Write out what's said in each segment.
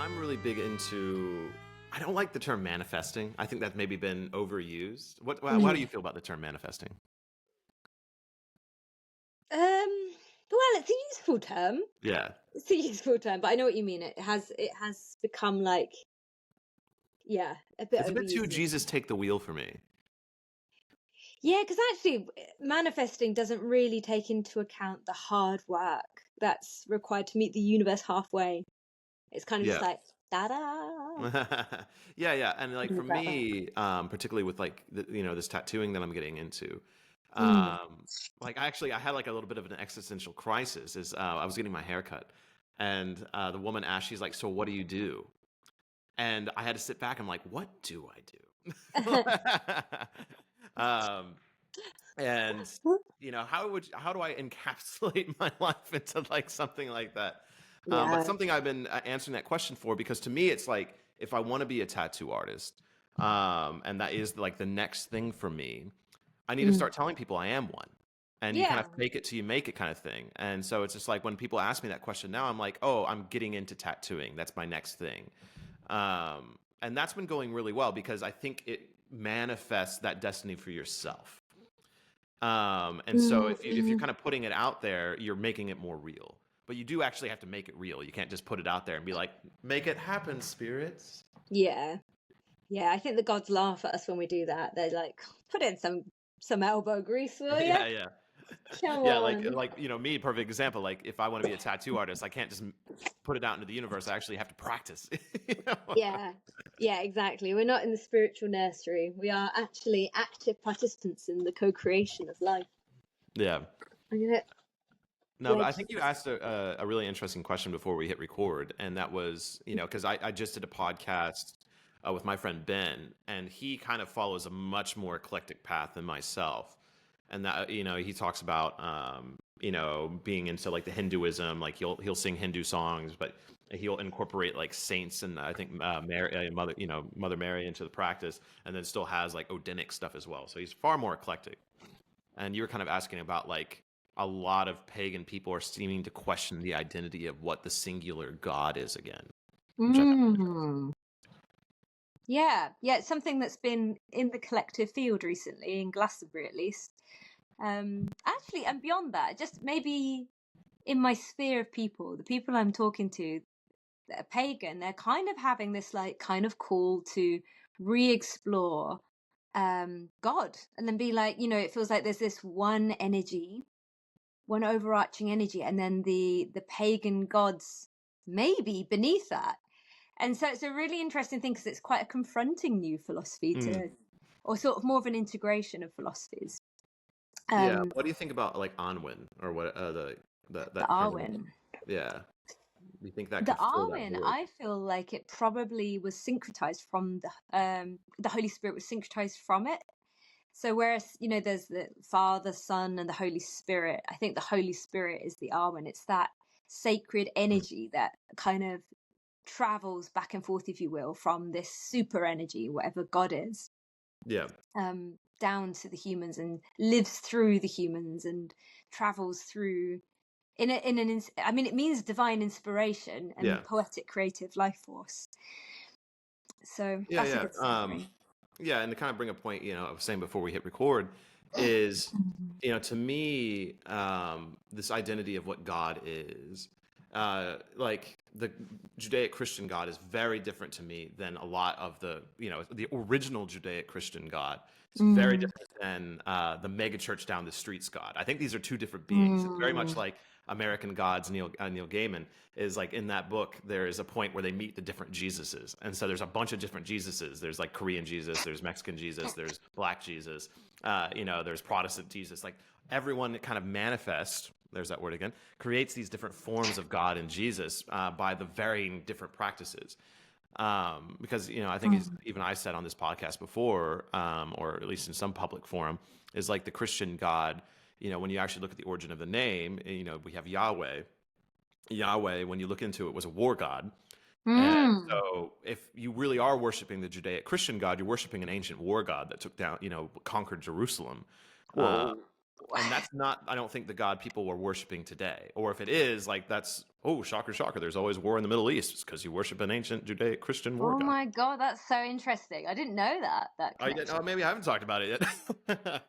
I'm really big into. I don't like the term manifesting. I think that's maybe been overused. How do Mm. you feel about the term manifesting? Well, it's a useful term. Yeah. It's a useful term, but I know what you mean. It has become like, yeah, a bit It's a bit too overused. Jesus take the wheel for me. Yeah, because actually, manifesting doesn't really take into account the hard work that's required to meet the universe halfway. It's kind of just Yeah. like, da-da. Yeah. And like Putting for it that way. me, particularly with like this tattooing that I'm getting into, Mm. like I had like a little bit of an existential crisis. Is I was getting my hair cut, and the woman asked, she's like, "So what do you do?" And I had to sit back. I'm like, "What do I do?" um, and how do I encapsulate my life into like something like that? But Yeah. something I've been answering that question for, because to me it's like, if I want to be a tattoo artist, and that is like the next thing for me, I need to Mm. start telling people I am one. And you kind Yeah. of fake it till you make it kind of thing. And so it's just like when people ask me that question now, I'm like, oh, I'm getting into tattooing. That's my next thing. And that's been going really well because I think it manifests that destiny for yourself. And so if you're Mm-hmm. kind of putting it out there, you're making it more real. But you do actually have to make it real. You can't just put it out there and be like, make it happen, spirits. Yeah. Yeah. I think the gods laugh at us when we do that. They're like, put in some elbow grease, will ya? Yeah. Come Yeah, like on. me, perfect example. Like if I want to be a tattoo artist, I can't just put it out into the universe. I actually have to practice. You know? Yeah. Yeah, exactly. We're not in the spiritual nursery. We are actually active participants in the co-creation of life. Yeah. I'm gonna No, but I wedge think you this. asked a really interesting question before we hit record, and that was, because I just did a podcast with my friend Ben, and he kind of follows a much more eclectic path than myself. And that, he talks about, being into like the Hinduism, like he'll sing Hindu songs, but he'll incorporate like saints and I think Mary, Mother Mary into the practice, and then still has like Odinic stuff as well. So he's far more eclectic. And you were kind of asking about like a lot of pagan people are seeming to question the identity of what the singular God is again, which I found interesting. Mm. Yeah, it's something that's been in the collective field recently, in Glastonbury at least. Actually, and beyond that, just maybe in my sphere of people, the people I'm talking to that are pagan, they're kind of having this like kind of call to re-explore God, and then be like, it feels like there's this one energy, one overarching energy, and then the pagan gods maybe beneath that. And so it's a really interesting thing because it's quite a confronting new philosophy Mm. or sort of more of an integration of philosophies. Yeah. Um, What do you think about like Anwin or what the that kind of, Arwen. yeah? Do you think that The could fill that Arwen, void? I feel like it probably was syncretized from the Holy Spirit was syncretized from it. So whereas, there's the Father, Son, and the Holy Spirit, I think the Holy Spirit is the Arwen. It's that sacred Mm. energy that kind of travels back and forth, if you will, from this super energy, whatever God is, Yeah. down to the humans and lives through the humans and travels through I mean, it means divine inspiration Yeah. and poetic creative life force. So Yeah. that's a Yeah. good summary. Yeah. And to kind of bring a point, I was saying before we hit record is, to me, this identity of what God is, like the Judaic Christian God is very different to me than a lot of the original Judaic Christian God. It's very Mm, different than the mega church down the streets God. I think these are two different beings. It's very much mm, like American Gods, Neil Gaiman is like in that book. There is a point where they meet the different Jesuses, and so there's a bunch of different Jesuses. There's like Korean Jesus, there's Mexican Jesus, there's Black Jesus, there's Protestant Jesus. Like everyone kind of manifests. There's that word again. Creates these different forms of God and Jesus by the varying different practices. Because I think mm. even I said on this podcast before, or at least in some public forum, is like the Christian God. When you actually look at the origin of the name, we have Yahweh. Yahweh, when you look into it, was a war god. And Mm. so if you really are worshiping the Judaic Christian God, you're worshiping an ancient war god that took down, conquered Jerusalem. Uh, Whoa. And that's not, I don't think, the God people were worshiping today. Or if it is, like, that's, oh, shocker, shocker. There's always war in the Middle East. It's because you worship an ancient Judaic Christian war Oh god. my God, that's so interesting. I didn't know that I didn't, connection. oh, maybe I haven't talked about it yet.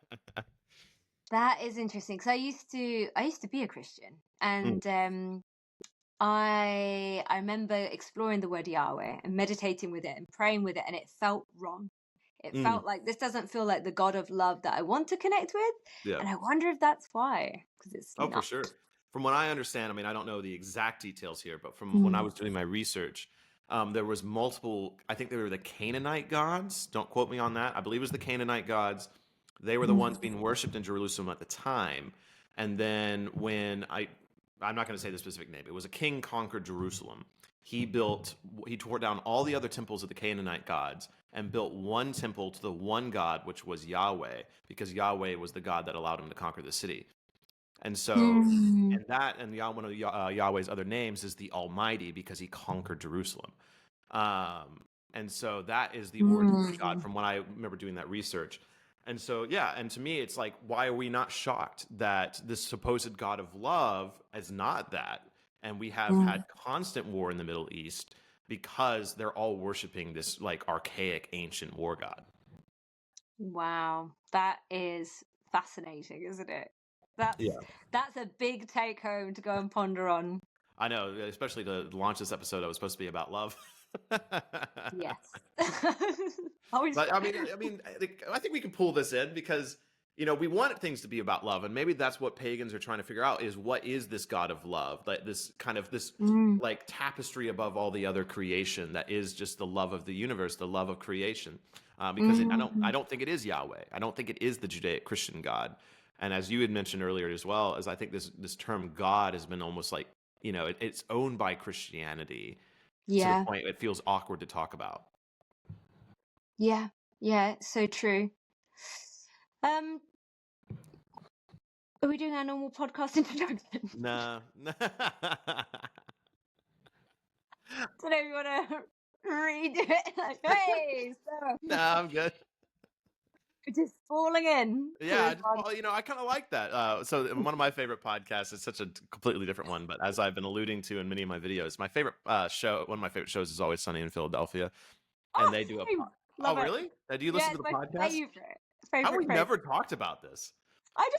That is interesting. So I used to be a Christian, Mm, and I remember exploring the word Yahweh and meditating with it and praying with it, and it felt wrong. It mm, felt like this doesn't feel like the God of love that I want to connect with, yeah. and I wonder if that's why, because it's Oh, for not. sure. From what I understand, I mean, I don't know the exact details here, but from when I Mm. was doing my research, there was multiple. I think they were the Canaanite gods. Don't quote me on that. I believe it was the Canaanite gods. They were the ones Mm. being worshipped in Jerusalem at the time. And then I'm not going to say the specific name. It was a king conquered Jerusalem. He tore down all the other temples of the Canaanite gods and built one temple to the one God, which was Yahweh, because Yahweh was the God that allowed him to conquer the city. And so, Mm. one of Yahweh's other names is the Almighty because he conquered Jerusalem. And so that is the origin of the God Mm. from when I remember doing that research. And so, yeah, and to me, it's like, why are we not shocked that this supposed God of love is not that? And we have Mm. had constant war in the Middle East because they're all worshiping this like archaic ancient war god. Wow, that is fascinating, isn't it? That's Yeah. that's a big take home to go and ponder on. I know, especially to launch this episode that was supposed to be about love. Yes. Always But fun. I think we can pull this in because we want things to be about love, and maybe that's what pagans are trying to figure out: is what is this God of love, like this Mm. like tapestry above all the other creation that is just the love of the universe, the love of creation. Because I Mm. don't think it is Yahweh. I don't think it is the Judaic Christian God. And as you had mentioned earlier as well, as I think this term God has been almost like it's owned by Christianity to the Yeah. point it feels awkward to talk about. Yeah. Yeah, it's so true. Um, are we doing our normal podcast introduction? Nah. Don't know if you want to redo it. Like, hey, so Nah, I'm good. we're just falling in to Yeah, this one. I kind of like that. So one of my favorite podcasts is such a completely different one, but as I've been alluding to in many of my videos, my favorite one of my favorite shows is Always Sunny in Philadelphia, and Oh, they do a same. Oh, Love it. really? Do you Yeah, listen to it's the my podcast? favorite. How we Favorite. never talked about this? I don't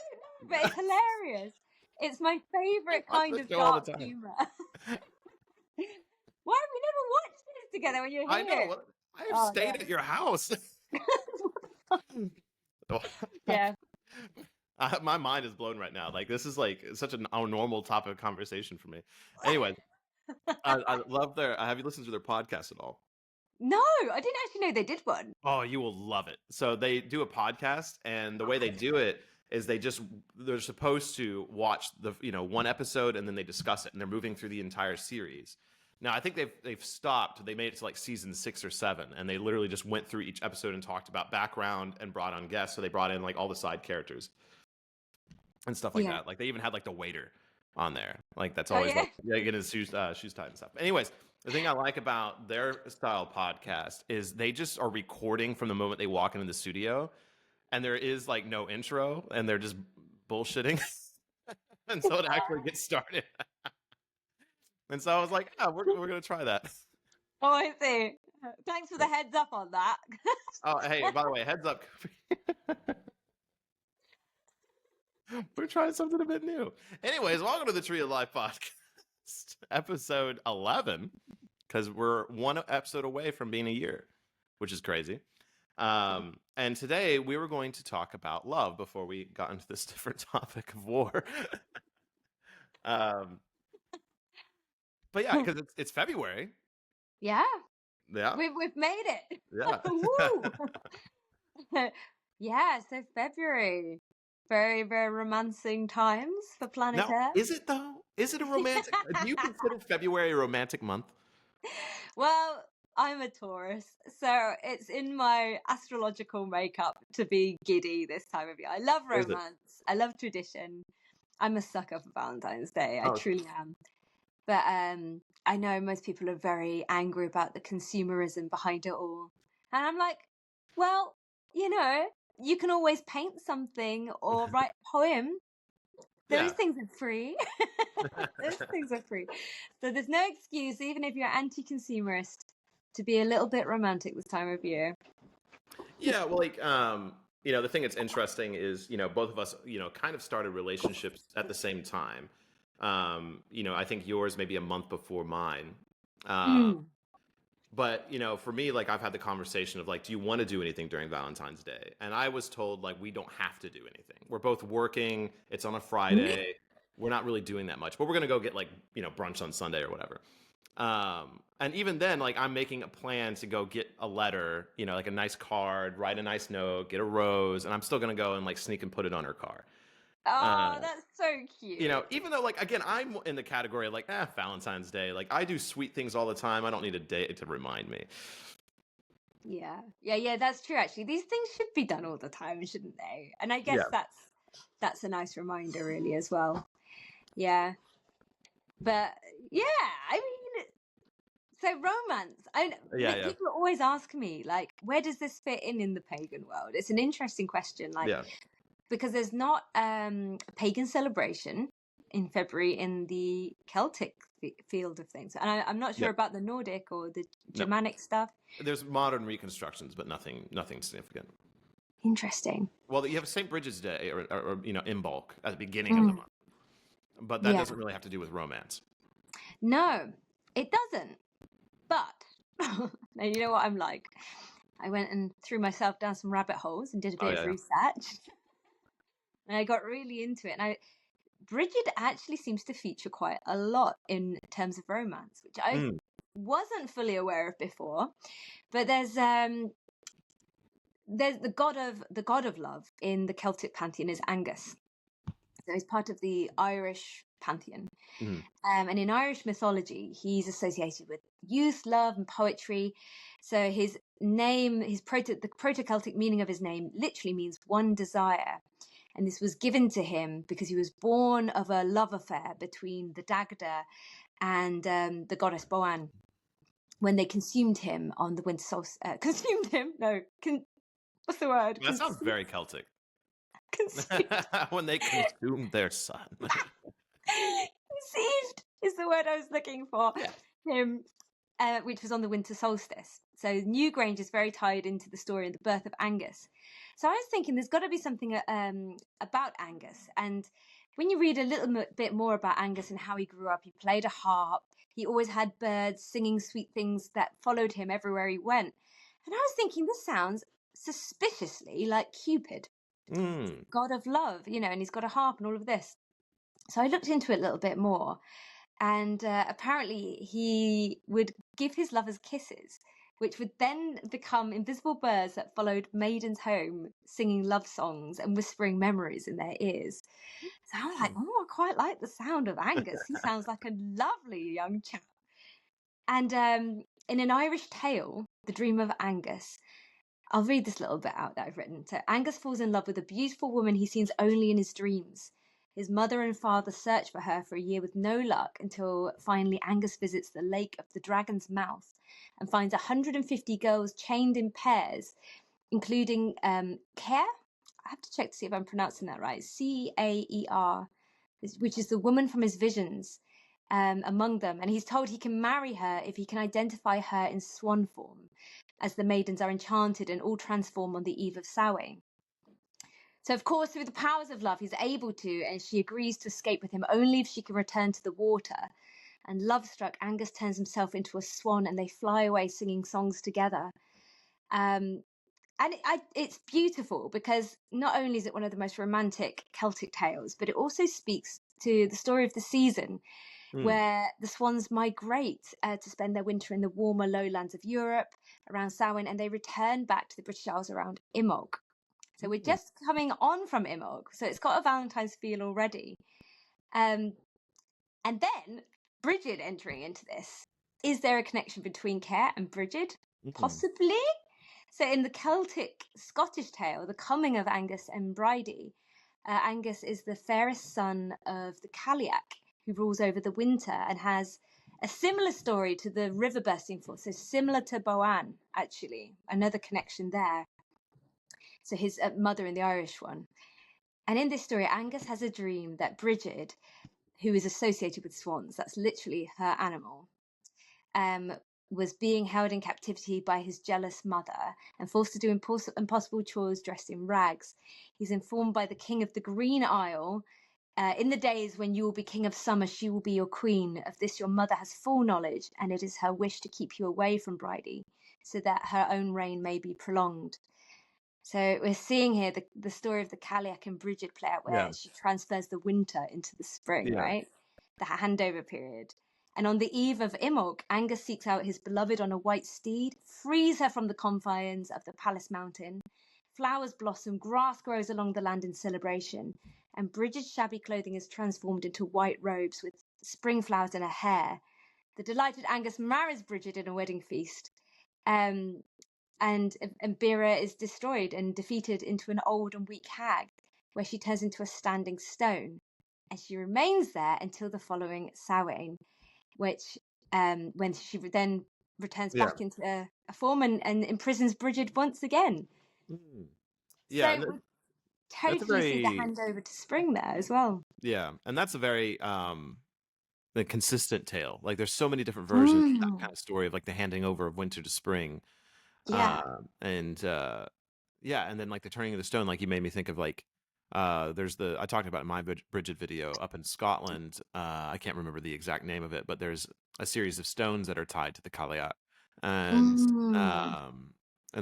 know, but it's hilarious. It's my I favorite watch kind this of show all the dark time. humor. Why have we never watched this together when you're I know. here? I have Oh, stayed at your house. yeah. My mind is blown right now. Like this is like such an normal topic of conversation for me. Anyway, I love their. Have you listened to their podcast at all? No, I didn't actually know they did one. Oh, you will love it. So they do a podcast, and the way they do it is they're supposed to watch the one episode and then they discuss it, and they're moving through the entire series. Now I think they've stopped. They made it to like season 6 or 7, and they literally just went through each episode and talked about background and brought on guests. So they brought in like all the side characters and stuff like Yeah. that. Like they even had like the waiter on there. Like that's Oh, always yeah. like getting his shoes tied and stuff. Anyways, the thing I like about their style podcast is they just are recording from the moment they walk into the studio, and there is like no intro, and they're just bullshitting, and so it actually gets started. And so I was like, yeah, we're gonna try that. Oh, I see. Thanks for the heads up on that. Oh, hey, by the way, heads up. We're trying something a bit new. Anyways, welcome to the Tree of Life podcast, episode 11, because we're one episode away from being a year, which is crazy. And today we were going to talk about love before we got into this different topic of war. But yeah, because it's February. Yeah, Yeah, we've made it. yeah. Woo! Yeah, so February. Very, very romancing times for planet Now, Earth. is it though? Is it a romantic? Do you consider February a romantic month? Well, I'm a Taurus, so it's in my astrological makeup to be giddy this time of year. I love Is it? romance. I love tradition. I'm a sucker for Valentine's Day. I Oh, truly am. But I know most people are very angry about the consumerism behind it all. And I'm like, well, you can always paint something or write a poem. Those Yeah. things are free. Those things are free. So there's no excuse, even if you're anti-consumerist, to be a little bit romantic this time of year. Yeah, well, like, the thing that's interesting is, both of us, kind of started relationships at the same time. I think yours maybe a month before mine. Uh, Mm. but, for me, like, I've had the conversation of like, do you want to do anything during Valentine's Day? And I was told like, we don't have to do anything. We're both working. It's on a Friday. We're not really doing that much, but we're gonna go get like, brunch on Sunday or whatever. And even then, like I'm making a plan to go get a letter, like a nice card, write a nice note, get a rose, and I'm still gonna go and like sneak and put it on her car. Oh, Uh, that's so cute. even though like again, I'm in the category of like, Valentine's Day. Like I do sweet things all the time. I don't need a day to remind me. Yeah, that's true actually. These things should be done all the time, shouldn't they? And I guess Yeah. that's a nice reminder really as well. Yeah. But yeah, I mean, so romance. Yeah, yeah, People always ask me like, where does this fit in the pagan world? It's an interesting question, like yeah, because there's not a pagan celebration in February in the Celtic field of things, and I'm not sure yeah. about the Nordic or the No, Germanic stuff. there's modern reconstructions, but nothing significant. Interesting. Well, you have St. Bridget's Day, or in bulk at the beginning of the Mm, month, but that yeah. doesn't really have to do with romance. No, it doesn't. But now you know what I'm like. I went and threw myself down some rabbit holes and did a Oh bit of yeah, research, and I got really into it. And Bridgid actually seems to feature quite a lot in terms of romance, which yeah. I wasn't fully aware of before. But there's the god of love in the Celtic pantheon is Angus. So he's part of the Irish pantheon. Mm. And in Irish mythology, he's associated with youth, love, and poetry. So his name, the Proto-Celtic meaning of his name literally means one desire. And this was given to him because he was born of a love affair between the Dagda and the goddess Boan when they consumed him on the winter solstice. Consumed him? No. What's the word? That sounds very Celtic. Consumed. When they consumed their son. Conceived is the word I was looking for. Yeah. Him, which was on the winter solstice. So Newgrange is very tied into the story and the birth of Angus. So I was thinking there's got to be something about Angus. And when you read a little bit more about Angus and how he grew up, he played a harp. He always had birds singing sweet things that followed him everywhere he went. And I was thinking, this sounds suspiciously like Cupid, god of love, and he's got a harp and all of this. So I looked into it a little bit more. And apparently he would give his lovers kisses, which would then become invisible birds that followed maidens home, singing love songs and whispering memories in their ears. So I was like, oh, I quite like the sound of Angus. He sounds like a lovely young chap. And in an Irish tale, The Dream of Angus, I'll read this little bit out that I've written. So Angus falls in love with a beautiful woman he sees only in his dreams. His mother and father search for her for a year with no luck until finally Angus visits the Lake of the Dragon's Mouth and finds 150 girls chained in pairs, including Caer. I have to check to see if I'm pronouncing that right. Caer, which is the woman from his visions, among them. And he's told he can marry her if he can identify her in swan form, as the maidens are enchanted and all transform on the eve of Samhain. So, of course, through the powers of love, he's able to, and she agrees to escape with him only if she can return to the water. And love-struck, Angus turns himself into a swan and they fly away singing songs together. And it's beautiful because not only is it one of the most romantic Celtic tales, but it also speaks to the story of the season, where the swans migrate to spend their winter in the warmer lowlands of Europe around Samhain, and they return back to the British Isles around Imbolc. So we're just coming on from Imbolc, so it's got a Valentine's feel already. And then Bridgid entering into this. Is there a connection between Caer and Bridgid? Possibly. So in the Celtic Scottish tale, The Coming of Angus and Bridie, Angus is the fairest son of the Cailleach, who rules over the winter and has a similar story to the river bursting forth, so similar to Boan, actually. Another connection there. So his mother in the Irish one. And in this story, Angus has a dream that Bridgid, who is associated with swans, that's literally her animal, was being held in captivity by his jealous mother and forced to do impossible chores dressed in rags. He's informed by the king of the Green Isle, in the days when you will be king of summer, she will be your queen. Of this your mother has full knowledge, and it is her wish to keep you away from Bridie, so that her own reign may be prolonged. So we're seeing here the story of the Cailleach and Bridgid play out, where she transfers the winter into the spring, right? The handover period. And on the eve of Imbolc, Angus seeks out his beloved on a white steed, frees her from the confines of the palace mountain. Flowers blossom, grass grows along the land in celebration, and Bridget's shabby clothing is transformed into white robes with spring flowers in her hair. The delighted Angus marries Bridget in a wedding feast, and Bera is destroyed and defeated into an old and weak hag, where she turns into a standing stone, and she remains there until the following Samhain, which when she then returns back into a form and imprisons Bridget once again. Yeah, so we totally see the handover to spring there as well. Yeah, and that's a very the consistent tale. Like there's so many different versions of that kind of story of like the handing over of winter to spring. And then like the turning of the stone, like you made me think of like there's I talked about in my Bridgid video up in Scotland. I can't remember the exact name of it, but there's a series of stones that are tied to the Cailleach, and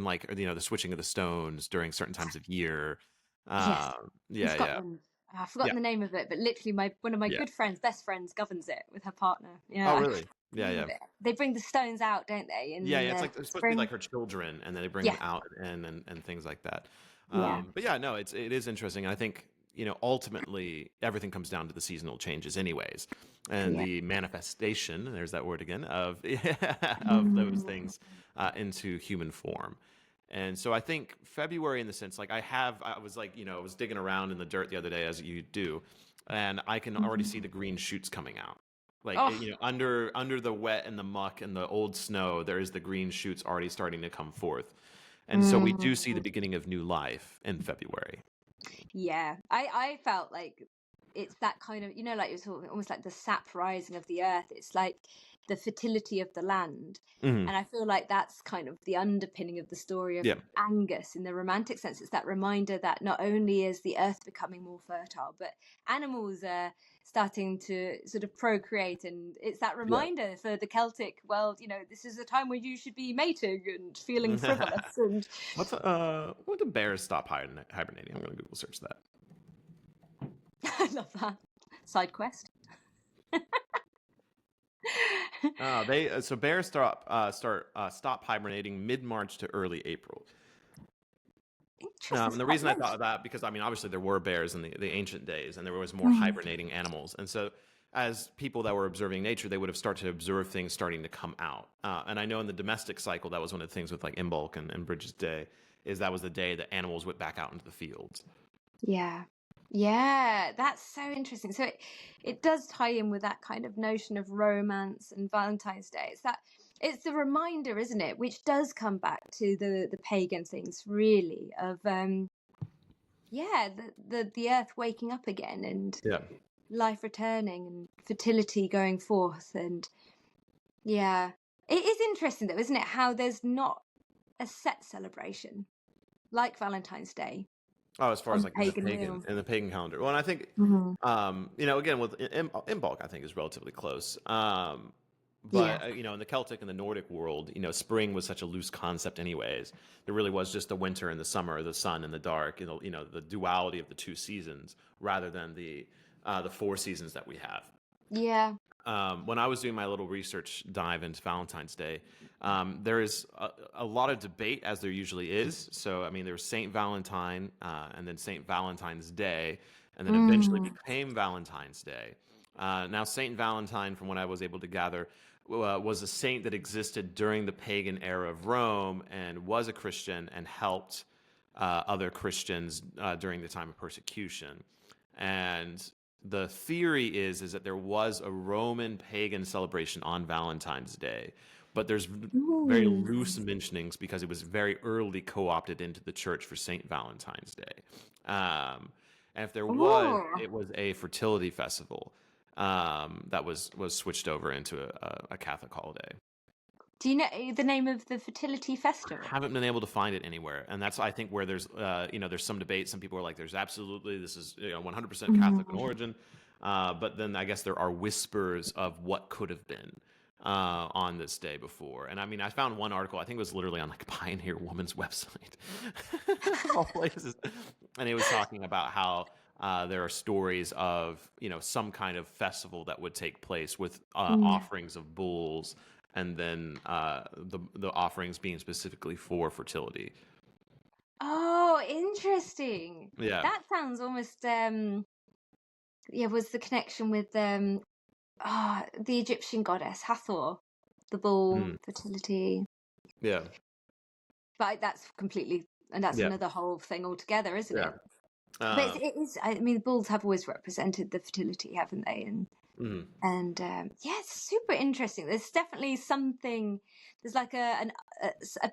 like the switching of the stones during certain times of year. In Scotland. I've forgotten the name of it, but literally one of my good friends, best friends, governs it with her partner. Oh, really? Yeah. They bring the stones out, don't they? It's like it's supposed to be like her children, and then they bring them out and things like that. But yeah, no, it is interesting. I think ultimately everything comes down to the seasonal changes, anyways, and the manifestation. There's that word again of of those things into human form. And so I think February, in the sense, like I was like, I was digging around in the dirt the other day, as you do, and I can already see the green shoots coming out. Like, under the wet and the muck and the old snow, there is the green shoots already starting to come forth. And so we do see the beginning of new life in February. Yeah, I felt like it's that kind of, like you're talking, almost like the sap rising of the earth. It's like the fertility of the land. And I feel like that's kind of the underpinning of the story of Angus in the romantic sense. It's that reminder that not only is the earth becoming more fertile, but animals are starting to sort of procreate. And it's that reminder for the Celtic world, this is a time where you should be mating and feeling frivolous. And when do bears stop hibernating? I'm going to Google search that. I love that. Side quest. So bears stop hibernating mid-March to early April. Interesting. And the reason I thought of that, because obviously there were bears in the ancient days, and there was more hibernating animals, and so as people that were observing nature, they would have started to observe things starting to come out. And I know in the domestic cycle, that was one of the things with like Imbolc and Bridget's Day, is that was the day that animals went back out into the fields. Yeah, that's so interesting. So it does tie in with that kind of notion of romance and Valentine's Day. It's the reminder, isn't it, which does come back to the pagan things, really, of the earth waking up again and life returning and fertility going forth. And it is interesting though, isn't it, how there's not a set celebration like Valentine's Day. Oh, as far as like in the pagan calendar. Well, and I think, again, with Imbolc, I think is relatively close. But in the Celtic and the Nordic world, spring was such a loose concept anyways. There really was just the winter and the summer, the sun and the dark, the duality of the two seasons rather than the 4 seasons that we have. Yeah. When I was doing my little research dive into Valentine's Day, there is a lot of debate, as there usually is. So, there was Saint Valentine, and then Saint Valentine's Day, and then eventually became Valentine's Day. Now, Saint Valentine, from what I was able to gather, was a saint that existed during the pagan era of Rome and was a Christian and helped other Christians during the time of persecution. And the theory is that there was a Roman pagan celebration on Valentine's Day but there's very Ooh. loose mentionings because it was very early co-opted into the church for Saint Valentine's Day. And if there was, Oh. it was a fertility festival that was switched over into a Catholic holiday. Do you know the name of the fertility festival? Haven't been able to find it anywhere, and that's I think where there's there's some debate. Some people are like, "There's absolutely this is 100% Catholic in origin," but then I guess there are whispers of what could have been on this day before. And I mean, I found one article. I think it was literally on like Pioneer Woman's website, of all places, and it was talking about how there are stories of some kind of festival that would take place with offerings of bulls, and then the offerings being specifically for fertility. Oh, interesting. Yeah. That sounds almost was the connection with the Egyptian goddess Hathor, the bull, fertility. Yeah. But that's completely, and that's Yeah. another whole thing altogether, isn't Yeah. it? But it is. I mean, the bulls have always represented the fertility, haven't they? And it's super interesting. There's definitely something. There's like a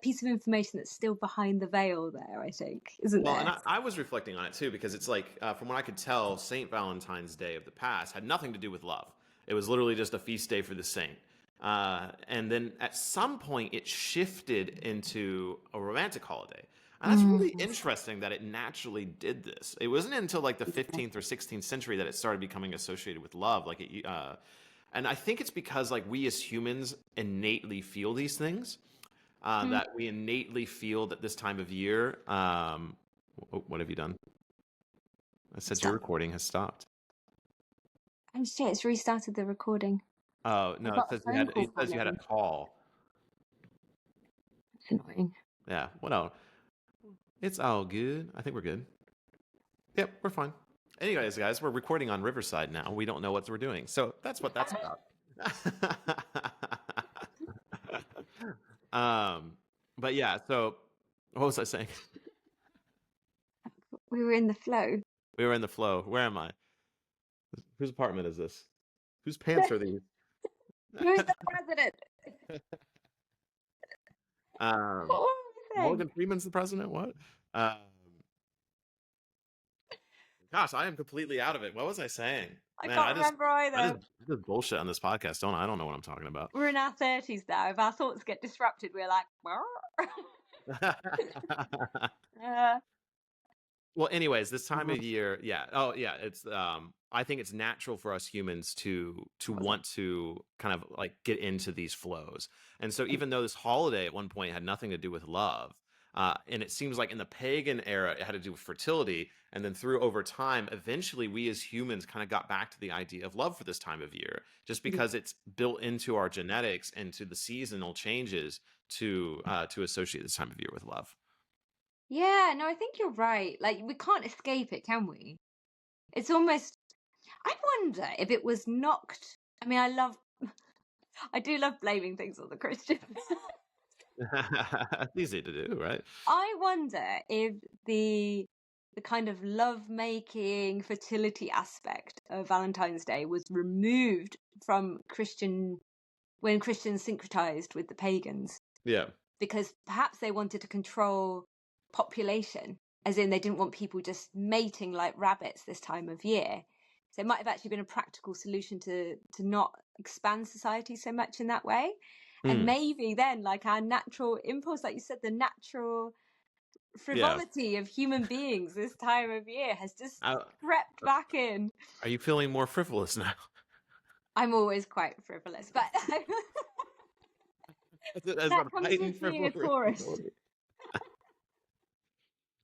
piece of information that's still behind the veil there, I think, isn't there? And I was reflecting on it too, because it's like, from what I could tell, Saint Valentine's Day of the past had nothing to do with love. It was literally just a feast day for the saint. And then at some point it shifted into a romantic holiday. And that's really interesting that it naturally did this. It wasn't until like the 15th or 16th century that it started becoming associated with love. And I think it's because like we as humans innately feel these things. That we innately feel that this time of year. What have you done? I said your recording has stopped. I'm sure it's restarted the recording. Oh no! It says you had a call. It's annoying. Yeah. Well, no, it's all good. I think we're good. Yep, we're fine. Anyways, guys, we're recording on Riverside now. We don't know what we're doing, so that's what that's about. But yeah. So, what was I saying? We were in the flow. We were in the flow. Where am I? Whose apartment is this? Whose pants are these? Who's the president? Morgan Freeman's the president? What? Gosh, I am completely out of it. What was I saying? I can't remember either. I just bullshit on this podcast, don't I? I don't know what I'm talking about. We're in our 30s now. If our thoughts get disrupted, we're like, Well, anyways, this time of year, yeah. Oh, yeah. It's I think it's natural for us humans to want to kind of like get into these flows. And so even though this holiday at one point had nothing to do with love, and it seems like in the pagan era it had to do with fertility, and then through over time, eventually we as humans kind of got back to the idea of love for this time of year, just because it's built into our genetics and to the seasonal changes to associate this time of year with love. Yeah, no, I think you're right. Like, we can't escape it, can we? It's almost, I wonder if it was knocked. I mean, I do love blaming things on the Christians. It's easy to do, right? I wonder if the kind of love-making, fertility aspect of Valentine's Day was removed from when Christians syncretized with the pagans. Yeah. Because perhaps they wanted to control population, as in they didn't want people just mating like rabbits this time of year. So it might have actually been a practical solution to not expand society so much in that way. And maybe then, like, our natural impulse, like you said, the natural frivolity of human beings this time of year has just crept back in. Are you feeling more frivolous now? I'm always quite frivolous, but that comes with being a Taurus.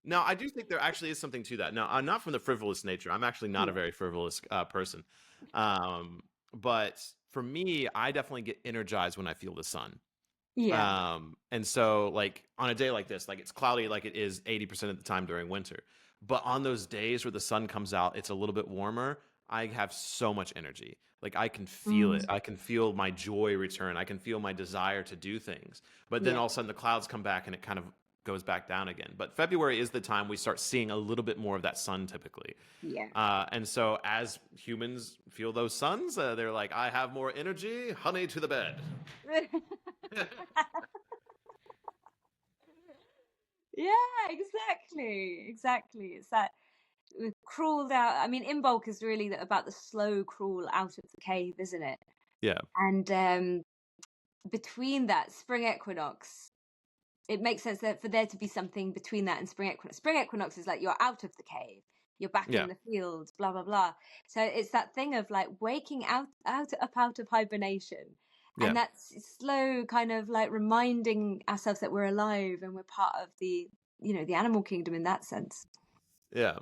No, I do think there actually is something to that. Now, I'm not from the frivolous nature. I'm actually not a very frivolous person. But for me, I definitely get energized when I feel the sun. Yeah. And so, like, on a day like this, like, it's cloudy like it is 80% of the time during winter. But on those days where the sun comes out, it's a little bit warmer. I have so much energy. Like, I can feel it. I can feel my joy return. I can feel my desire to do things. But then all of a sudden the clouds come back and it kind of goes back down again. But February is the time we start seeing a little bit more of that sun typically. Yeah. And so as humans feel those suns, they're like, I have more energy, honey, to the bed. Yeah, exactly. It's that we've crawled out. I mean, Imbolc is really about the slow crawl out of the cave, isn't it? Yeah. And between that spring equinox, it makes sense that for there to be something between that and spring equinox. Spring equinox is like you're out of the cave, you're back Yeah. in the field, blah blah blah. So it's that thing of like waking out of hibernation, Yeah. and that's slow kind of like reminding ourselves that we're alive and we're part of the the animal kingdom in that sense. Yeah.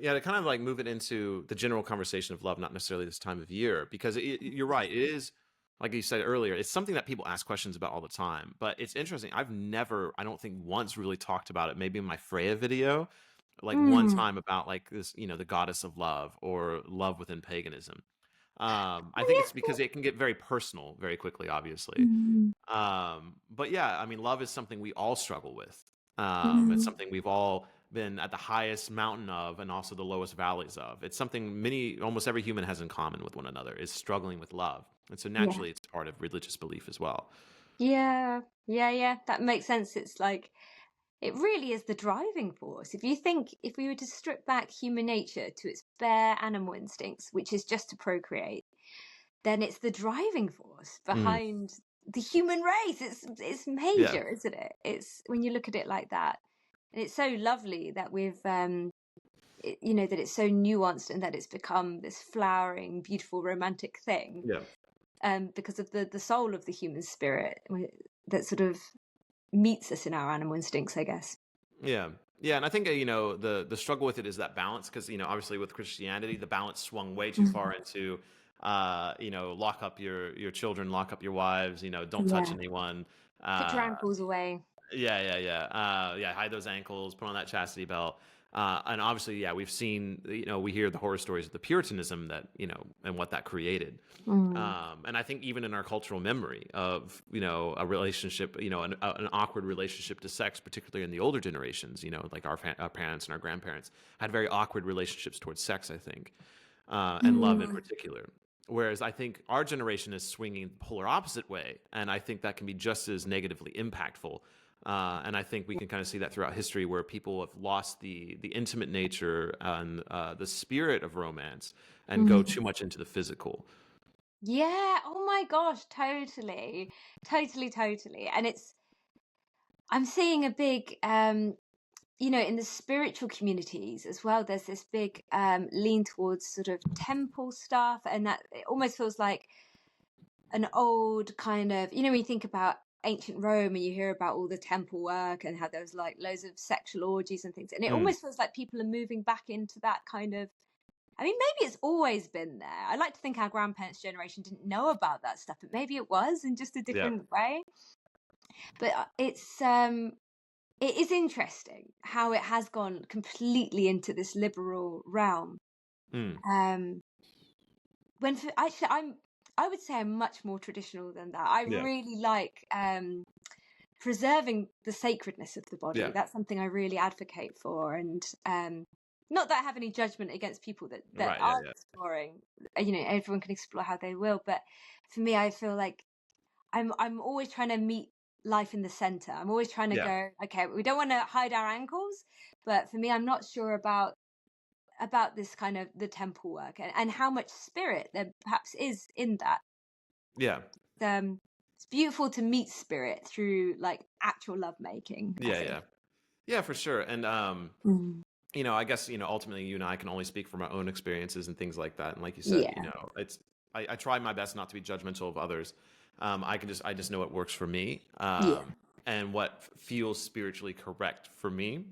Yeah, to kind of like move it into the general conversation of love, not necessarily this time of year, because you're right. It is, like you said earlier, it's something that people ask questions about all the time. But it's interesting. I've never, I don't think once really talked about it. Maybe in my Freya video, like one Mm. time about like this, the goddess of love or love within paganism. I think it's Oh because it can get very personal very quickly, yeah. obviously. But yeah, I mean, love is something we all struggle with. It's Mm. something we've all been at the highest mountain of and also the lowest valleys of. It's something almost every human has in common with one another, is struggling with love. And so Yeah. naturally, it's part of religious belief as well. Yeah. That makes sense. It's like it really is the driving force. If we were to strip back human nature to its bare animal instincts, which is just to procreate, then it's the driving force Mm, behind the human race. It's yeah. major, isn't it? It's when you look at it like that. And it's so lovely that that it's so nuanced and that it's become this flowering, beautiful, romantic thing. Yeah. Because of the soul of the human spirit that sort of meets us in our animal instincts, I guess. Yeah. Yeah, and I think the struggle with it is that balance because obviously with Christianity the balance swung way too Mm. far into lock up your children, lock up your wives, don't touch Yeah. anyone. Put your Uh ankles away. yeah, hide those ankles, put on that chastity belt. And obviously, yeah, we've seen, we hear the horror stories of the Puritanism that, and what that created. Mm. And I think even in our cultural memory of, a relationship, an awkward relationship to sex, particularly in the older generations, like our parents and our grandparents had very awkward relationships towards sex, I think, and love in Mm. particular. Whereas I think our generation is swinging the polar opposite way. And I think that can be just as negatively impactful. And I think we can kind of see that throughout history where people have lost the intimate nature and the spirit of romance and go Mm. too much into the physical. Yeah. Oh my gosh. Totally. And I'm seeing a big, in the spiritual communities as well, there's this big lean towards sort of temple stuff. And that it almost feels like an old kind of, when you think about ancient Rome and you hear about all the temple work and how there was like loads of sexual orgies and things. And it Mm, almost feels like people are moving back into that kind of, I mean, maybe it's always been there. I like to think our grandparents' generation didn't know about that stuff, but maybe it was in just a yeah. different way. But it is interesting how it has gone completely into this liberal realm. Mm, Um, actually, I would say I'm much more traditional than that. I yeah. really like preserving the sacredness of the body. Yeah. That's something I really advocate for, and not that I have any judgment against people that Right. Yeah. are Yeah. exploring. Everyone can explore how they will, but for me, I feel like I'm always trying to meet life in the center. I'm always trying to Yeah. go, okay, we don't want to hide our ankles, but for me, I'm not sure about this kind of the temple work and how much spirit there perhaps is in that. Yeah. It's beautiful to meet spirit through like actual love making, I Yeah. think. Yeah. Yeah, for sure. And Mm. I guess, ultimately you and I can only speak from our own experiences and things like that. And like you said, Yeah. I try my best not to be judgmental of others. I just know what works for me, Yeah. and what feels spiritually correct for me.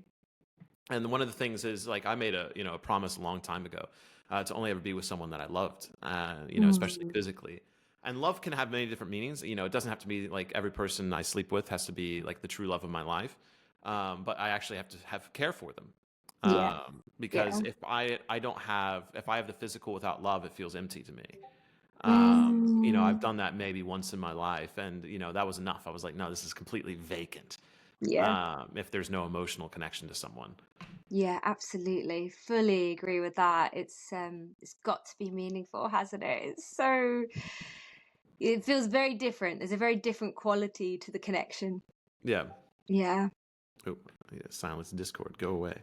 And one of the things is like I made a promise a long time ago, to only ever be with someone that I loved, especially Mm. physically. And love can have many different meanings. It doesn't have to be like every person I sleep with has to be like the true love of my life. But I actually have to have care for them. Yeah. Because Yeah. if I have the physical without love, it feels empty to me. I've Mm. done that maybe once in my life, and that was enough. I was like, no, this is completely vacant. Yeah. If there's no emotional connection to someone. Yeah, absolutely. Fully agree with that. It's got to be meaningful, hasn't it? It's so It feels very different. There's a very different quality to the connection. Yeah. Yeah. Oh, yeah, silence Discord. Go away.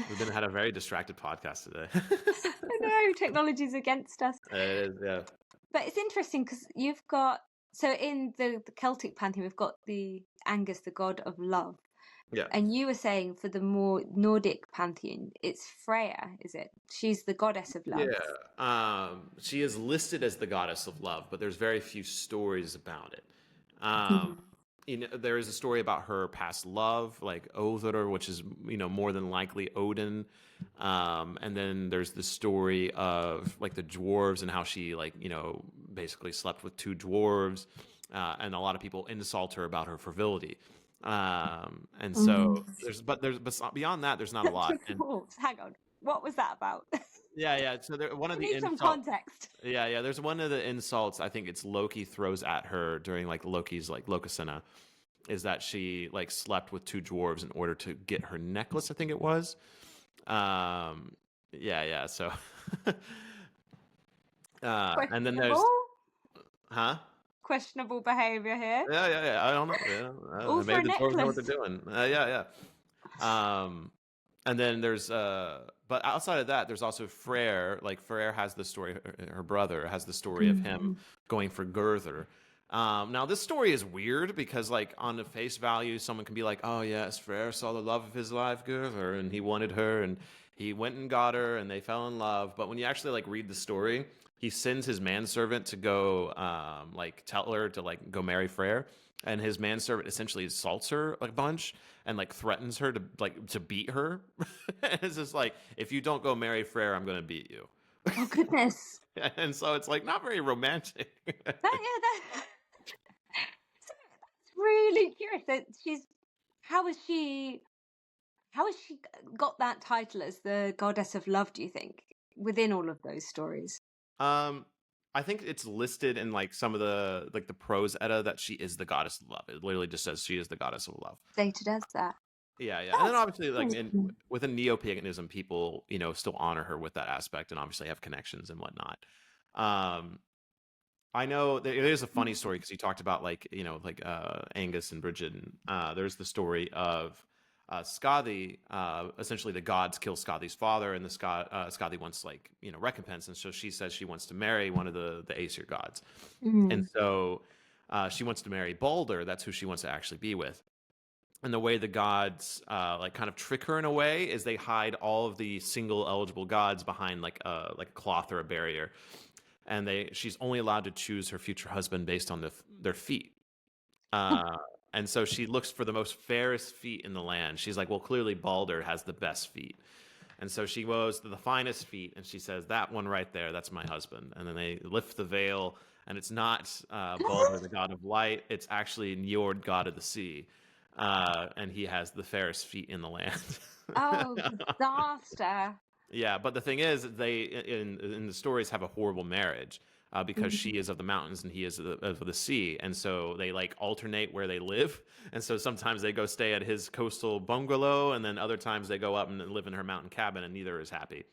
We've had a very distracted podcast today. I know, technology's against us. It is, yeah. But it's interesting because you've got, so in the Celtic pantheon, we've got the Angus, the god of love. Yeah. And you were saying for the more Nordic pantheon, it's Freya, is it? She's the goddess of love. Yeah. She is listed as the goddess of love, but there's very few stories about it. There is a story about her past love, like Other, which is, more than likely Odin. And then there's the story of like the dwarves and how she basically slept with two dwarves. And a lot of people insult her about her fertility. And so but beyond that, there's not a lot. And hang on, what was that about? yeah. So one of the need some context. Yeah. There's one of the insults. I think it's Loki throws at her during like Loki's like Lokasena, is that she like slept with two dwarves in order to get her necklace. I think it was. Yeah. So, and then there's, questionable behavior here. Yeah. I don't know. All maybe for a the dwarves know what necklace. they're doing. Yeah. And then there's but outside of that, there's also Freyr. Like Freyr has the story. Her brother has the story of him going for Gurther. Now this story is weird because like on the face value, someone can be like, oh yes, Freyr saw the love of his life, Gurther, and he wanted her, and he went and got her, and they fell in love. But when you actually like read the story, he sends his manservant to go like tell her to like go marry Freyr, and his manservant essentially assaults her a bunch and like threatens her to beat her. It's just like, if you don't go marry Freyr, I'm gonna beat you. Oh goodness. And so it's like not very romantic. That's really curious. That how has she got that title as the goddess of love, do you think, within all of those stories? I think it's listed in like some of the like the prose edda that she is the goddess of love. It literally just says she is the goddess of love. Data does that. Yeah. And then obviously like within neo-paganism, people, still honor her with that aspect and obviously have connections and whatnot. I know there's a funny story because you talked about like, Angus and Bridgid. There's the story of Skadi, essentially the gods kill Skadi's father, and Skadi wants like recompense, and so she says she wants to marry one of the Aesir gods, and so she wants to marry Balder. That's who she wants to actually be with. And the way the gods like kind of trick her in a way is they hide all of the single eligible gods behind like a cloth or a barrier, and she's only allowed to choose her future husband based on their feet. And so she looks for the most fairest feet in the land. She's like, well, clearly Balder has the best feet. And so she goes to the finest feet, and she says, that one right there, that's my husband. And then they lift the veil, and it's not Balder, the god of light. It's actually Njord, god of the sea. And he has the fairest feet in the land. Oh, disaster. Yeah, but the thing is, they in the stories have a horrible marriage. Because she is of the mountains and he is of the sea. And so they like alternate where they live. And so sometimes they go stay at his coastal bungalow, and then other times they go up and live in her mountain cabin, and neither is happy.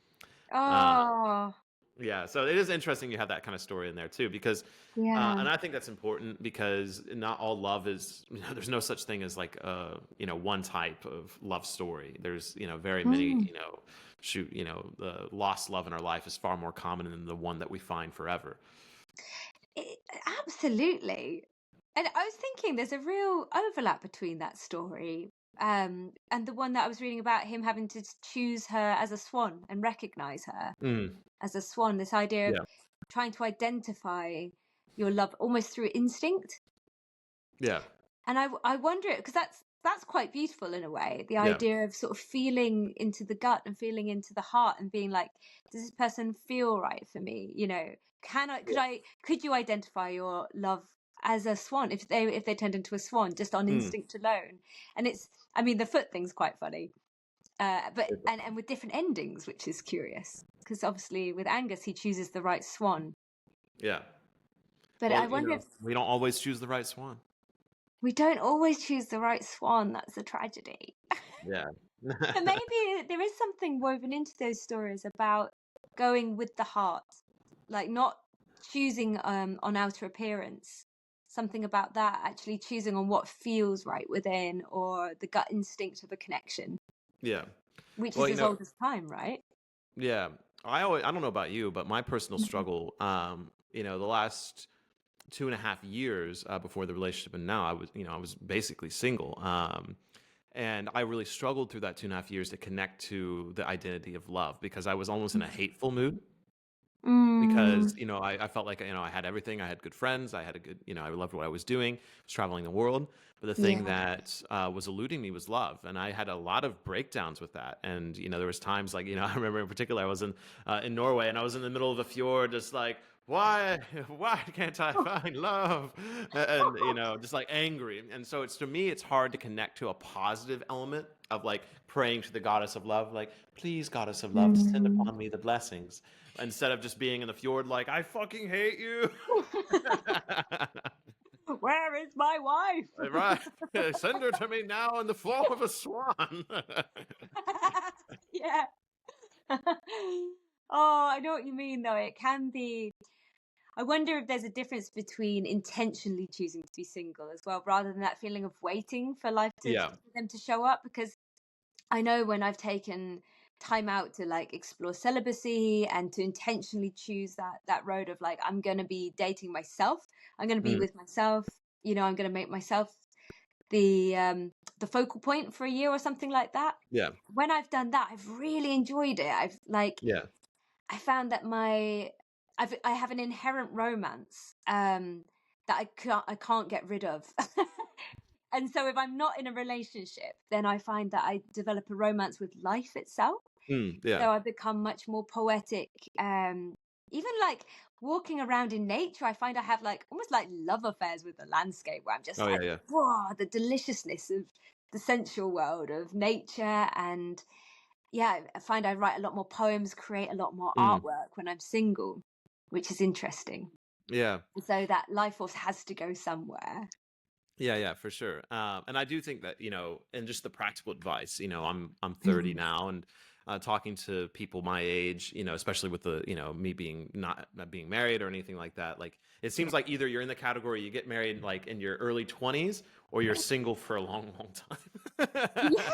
Oh. Yeah, so it is interesting you have that kind of story in there too, because and I think that's important because not all love is, there's no such thing as like one type of love story. There's very many the lost love in our life is far more common than the one that we find forever. Absolutely. And I was thinking there's a real overlap between that story and the one that I was reading about him having to choose her as a swan and recognize her as a swan. This idea of trying to identify your love almost through instinct. Yeah. And I wonder, because that's quite beautiful in a way, the idea of sort of feeling into the gut and feeling into the heart and being like, does this person feel right for me? Could you identify your love as a swan if they turned into a swan just on instinct alone? And the foot thing's quite funny, but and with different endings, which is curious because obviously with Angus he chooses the right swan. Yeah. But I wonder if we don't always choose the right swan. We don't always choose the right swan. That's a tragedy. Yeah. But maybe there is something woven into those stories about going with the heart. like not choosing on outer appearance. Something about that, actually choosing on what feels right within, or the gut instinct of a connection, Yeah. which Well, is as old as time, right? yeah. I don't know about you, but my personal struggle, the last 2.5 years before the relationship and now, I was basically single. And I really struggled through that 2.5 years to connect to the identity of love because I was almost in a hateful mood because, Mm, I felt like, I had everything. I had good friends. I had a good, I loved what I was doing. I was traveling the world. But the thing yeah. that was eluding me was love. And I had a lot of breakdowns with that. And, there was times like, I remember in particular, I was in Norway and I was in the middle of a fjord, just like, why can't I find love? And, just like angry. And so to me, it's hard to connect to a positive element of like praying to the goddess of love, like, please, goddess of love, send Mm. upon me the blessings, instead of just being in the fjord like, I fucking hate you. Where is my wife? Right. Send her to me now in the form of a swan. Yeah. Oh, I know what you mean, though. It can be. I wonder if there's a difference between intentionally choosing to be single as well, rather than that feeling of waiting for life Yeah. for them to show up. Because I know when I've taken time out to like explore celibacy and to intentionally choose that road of like, I'm going to be dating myself, I'm going to be Mm, with myself, I'm going to make myself the focal point for a year or something like that. yeah. When I've done that, I've really enjoyed it. Yeah. I found that I have an inherent romance that I can't get rid of. And so if I'm not in a relationship, then I find that I develop a romance with life itself. Yeah. So I become much more poetic. Even like walking around in nature, I find I have like almost like love affairs with the landscape, where I'm just Oh, yeah. like, Yeah. wow, the deliciousness of the sensual world of nature. And yeah, I find I write a lot more poems, create a lot more Mm, artwork when I'm single, which is interesting. yeah. So that life force has to go somewhere. Yeah, yeah, for sure. And I do think that, and just the practical advice, I'm 30 Mm. now, and talking to people my age, especially with the, me being not being married or anything like that, like it Yeah. seems like either you're in the category you get married like in your early 20s or you're single for a long, long time. Yeah.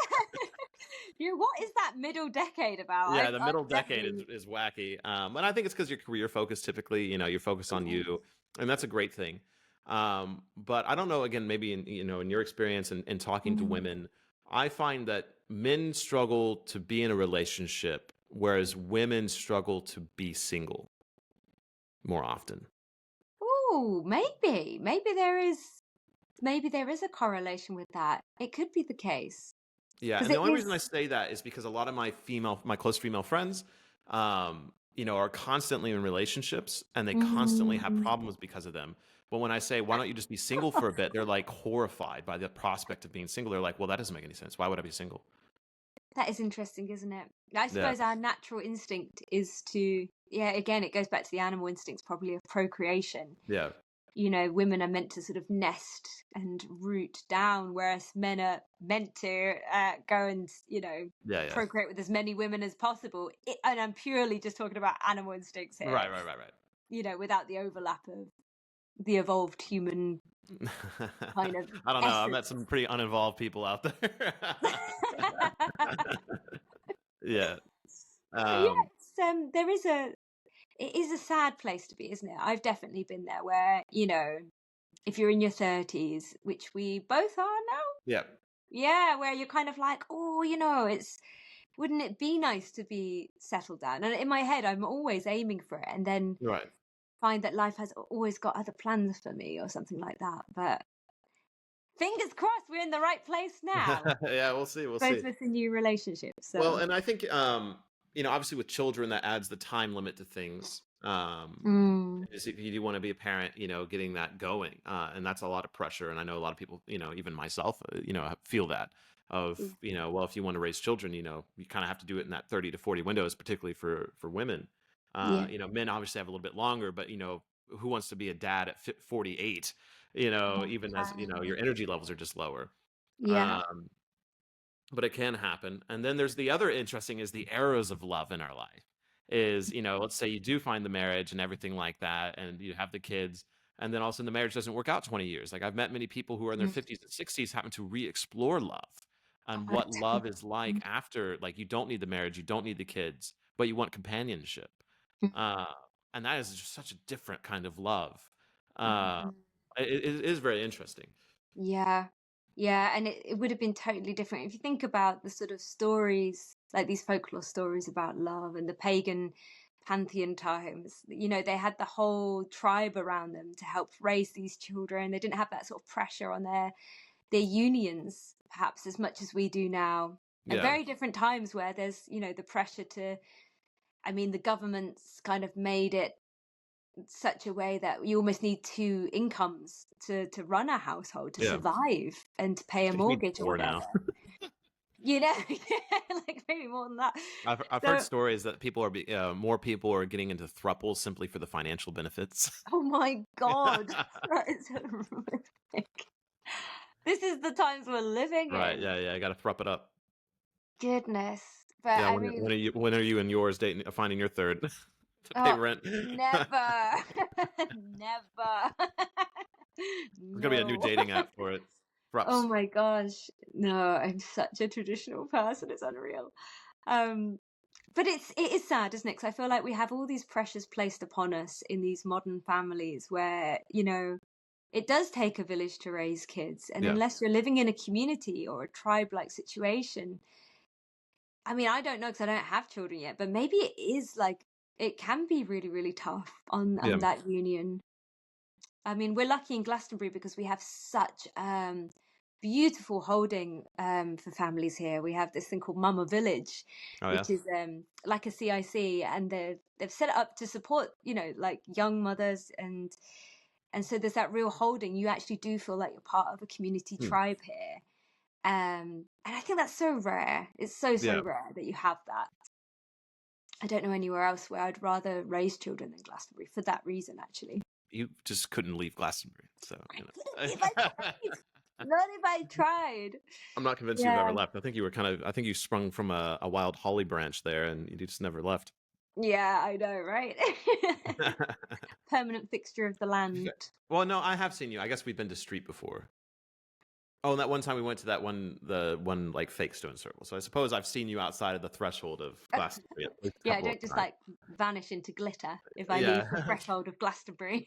Yeah, what is that middle decade about? Yeah, I've, the middle I've decade is, definitely. is wacky. And I think it's because you're career focused typically, you're focused on Yeah. you, and that's a great thing. But I don't know, again, maybe in your experience and talking to Mm. women, I find that men struggle to be in a relationship, whereas women struggle to be single more often. Oh, maybe there is a correlation with that. It could be the case Yeah, because and the it only reason I is. say that is because a lot of my close female friends, are constantly in relationships and they constantly have Mm. problems because of them. But when I say, why don't you just be single for a bit? They're like horrified by the prospect of being single. They're like, well, that doesn't make any sense. Why would I be single? That is interesting, isn't it? I Yeah, suppose our natural instinct is to, yeah, again, it goes back to the animal instincts probably of procreation. yeah, Women are meant to sort of nest and root down, whereas men are meant to go and, yeah, yeah. procreate with as many women as possible. And I'm purely just talking about animal instincts here, Right, right, right, right. without the overlap of the evolved human kind of I don't know. I met essence. some pretty uninvolved people out there. Yeah. But yeah, Um, it is a sad place to be, isn't it? I've definitely been there where, if you're in your 30s, which we both are now, yeah. yeah, where you're kind of like, oh, wouldn't it be nice to be settled down? And in my head, I'm always aiming for it, and then Right. find that life has always got other plans for me or something like that. But fingers crossed, we're in the right place now, Yeah, we'll see. We'll both see. with a new relationship. Well, So, and I think obviously with children that adds the time limit to things. mm, Is if you do want to be a parent, getting that going, and that's a lot of pressure. And I know a lot of people, even myself, feel that of, well, if you want to raise children, you kind of have to do it in that 30 to 40 windows, particularly for women. yeah, Men obviously have a little bit longer, but who wants to be a dad at 48? Even as your energy levels are just lower. yeah. Um, but it can happen. And then there's the other interesting is the eras of love in our life. is, let's say you do find the marriage and everything like that, and you have the kids, and then all of a sudden the marriage doesn't work out 20 years. Like I've met many people who are in their Mm. 50s and 60s having to re-explore love and Oh, what love is like after, like, you don't need the marriage, you don't need the kids, but you want companionship. Uh, and that is just such a different kind of love. Uh, mm. it is very interesting. Yeah. Yeah, and it would have been totally different if you think about the sort of stories, like these folklore stories about love and the pagan pantheon times. They had the whole tribe around them to help raise these children. They didn't have that sort of pressure on their unions, perhaps as much as we do now. At Yeah. very different times where there's, the pressure to, I mean, the government's kind of made it such a way that you almost need two incomes to run a household, to Yeah. survive and to pay a You need mortgage or 4 now. whatever. Yeah, like maybe more than that. I've heard So, stories that more people are getting into thruples simply for the financial benefits. oh my God, that is horrific. This is the times we're living Right. in. Yeah. Yeah. I got to thrup it up. Goodness. But Yeah. I mean, When are you and yours finding your third to pay oh, rent? never. Never. There's gonna be a new No. dating app for it. Oh Thrups. my gosh. No, I'm such a traditional person. It's unreal. Um, but it is sad, isn't it? Because I feel like we have all these pressures placed upon us in these modern families where, it does take a village to raise kids. And Yeah. unless you're living in a community or a tribe-like situation, I mean, I don't know because I don't have children yet, but maybe it is like it can be really, really tough on Yeah. that union. I mean, we're lucky in Glastonbury because we have such beautiful holding for families here. We have this thing called Mama Village, Oh yeah. which is like a CIC, and they've set it up to support, like young mothers, and so there's that real holding. You actually do feel like you're part of a community Hmm. tribe here. And I think that's so rare. It's so, so Yeah. rare that you have that. I don't know anywhere else where I'd rather raise children than Glastonbury for that reason, actually. You just couldn't leave Glastonbury, so I couldn't if I tried. Not if I tried. I'm not convinced you've ever Yeah. left. I think you sprung from a wild holly branch there, and you just never left. Yeah, I know, right? Permanent fixture of the land. Well, no, I have seen you. I guess we've been to Street before. Oh, and that one time we went to the one like fake stone circle. So I suppose I've seen you outside of the threshold of Glastonbury at least a Yeah, I couple of don't just times. like vanish into glitter if I leave the Yeah. threshold of Glastonbury.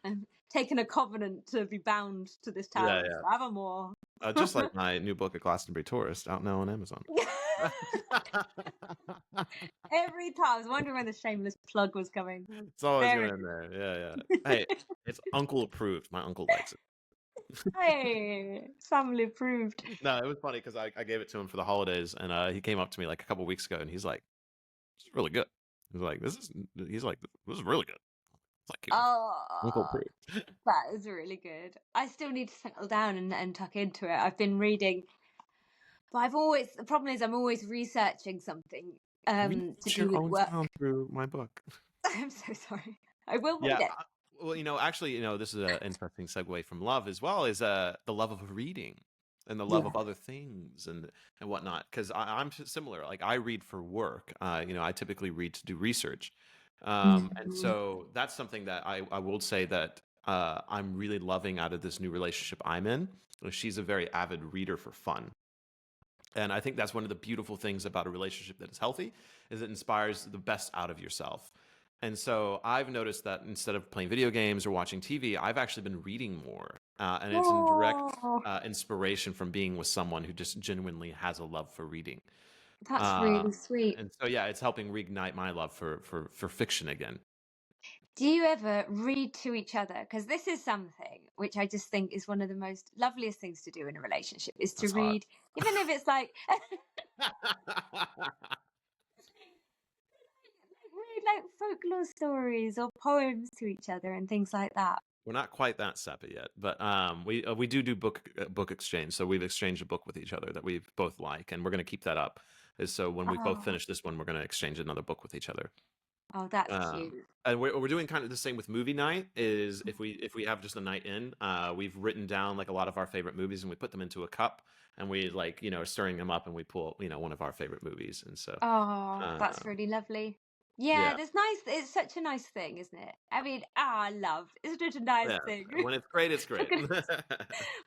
I'm taking a covenant to be bound to this Yeah, town yeah. forevermore. Just like my new book, A Glastonbury Tourist, out now on Amazon. Every time I was wondering when the shameless plug was coming. It's always There going it in there. Yeah, yeah. Hey, it's uncle approved. My uncle likes it. Hey, family approved. No, it was funny because I gave it to him for the holidays, and he came up to me like a couple weeks ago, and he's like, "It's really good." He's like, "This is really good." It's like, uncle Oh, approved. that is really good. I still need to settle down and tuck into it. I've been reading, but the problem is I'm always researching something to Reach do your with own work. town through my book. I'm so sorry. I will Yeah. read it. Well, actually, this is an interesting segue from love as well, is the love of reading and the love Yeah. of other things and whatnot. Because I'm similar. Like I read for work. I typically read to do research, and so that's something that I will say that I'm really loving out of this new relationship I'm in. She's a very avid reader for fun. And I think that's one of the beautiful things about a relationship that is healthy, is it inspires the best out of yourself. And so I've noticed that instead of playing video games or watching TV, I've actually been reading more. And it's in direct Oh, inspiration from being with someone who just genuinely has a love for reading. that's Uh, really sweet. and so, yeah, it's helping reignite my love for fiction again. Do you ever read to each other? Because this is something which I just think is one of the most loveliest things to do in a relationship is to That's hot. read, even if it's like read like folklore stories or poems to each other and things like that. We're not quite that sapid yet, but we do book exchange. So we've exchanged a book with each other that we both like, and we're going to keep that up. So when we both Oh, finish this one, we're going to exchange another book with each other. Oh, that's Um, cute. and we're doing kind of the same with movie night. Is if we have just a night in, we've written down like a lot of our favorite movies and we put them into a cup and we like are stirring them up and we pull one of our favorite movies and so Oh, uh, that's really lovely. Yeah, yeah. there's nice. It's such a nice thing, isn't it? I mean, love. Isn't it a nice Yeah, thing? when it's great, it's Look great. at us.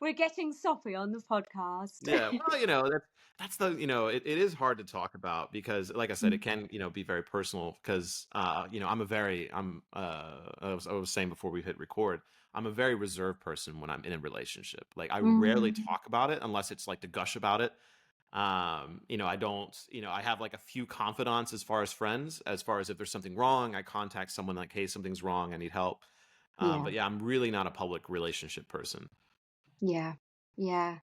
We're getting soppy on the podcast. Yeah, well, that's the it is hard to talk about because, like I said, it can be very personal because I was saying before we hit record, I'm a very reserved person when I'm in a relationship. Like I rarely Mm, talk about it unless it's like to gush about it. I don't, I have like a few confidants as far as friends, as far as if there's something wrong, I contact someone like, hey, something's wrong, I need help. yeah, But yeah, I'm really not a public relationship person. yeah, yeah.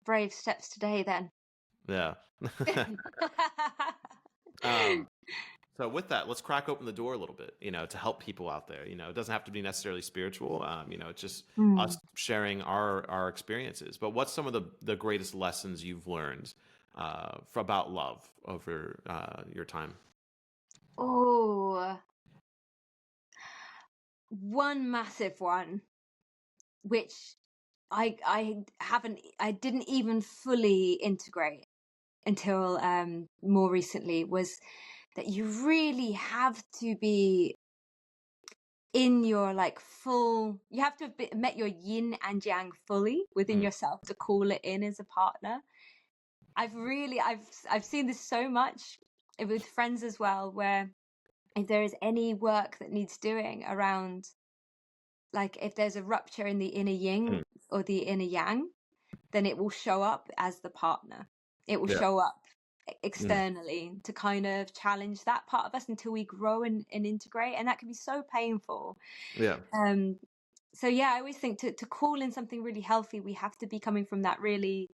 Brave steps today, then. Yeah. Um, so with that, let's crack open the door a little bit, to help people out there. It doesn't have to be necessarily spiritual. It's just Mm. us sharing our experiences. But what's some of the greatest lessons you've learned about love over your time? Oh, one massive one, which I didn't even fully integrate until more recently, was that you really have to be in your like full, you have to have met your yin and yang fully within Mm, yourself to call it in as a partner. I've seen this so much with friends as well, where if there is any work that needs doing around, like if there's a rupture in the inner yin mm, or the inner yang, then it will show up as the partner. It will yeah. show up Mm, externally to kind of challenge that part of us until we grow and integrate. And that can be so painful. yeah. Um, so yeah, I always think to call in something really healthy, we have to be coming from that really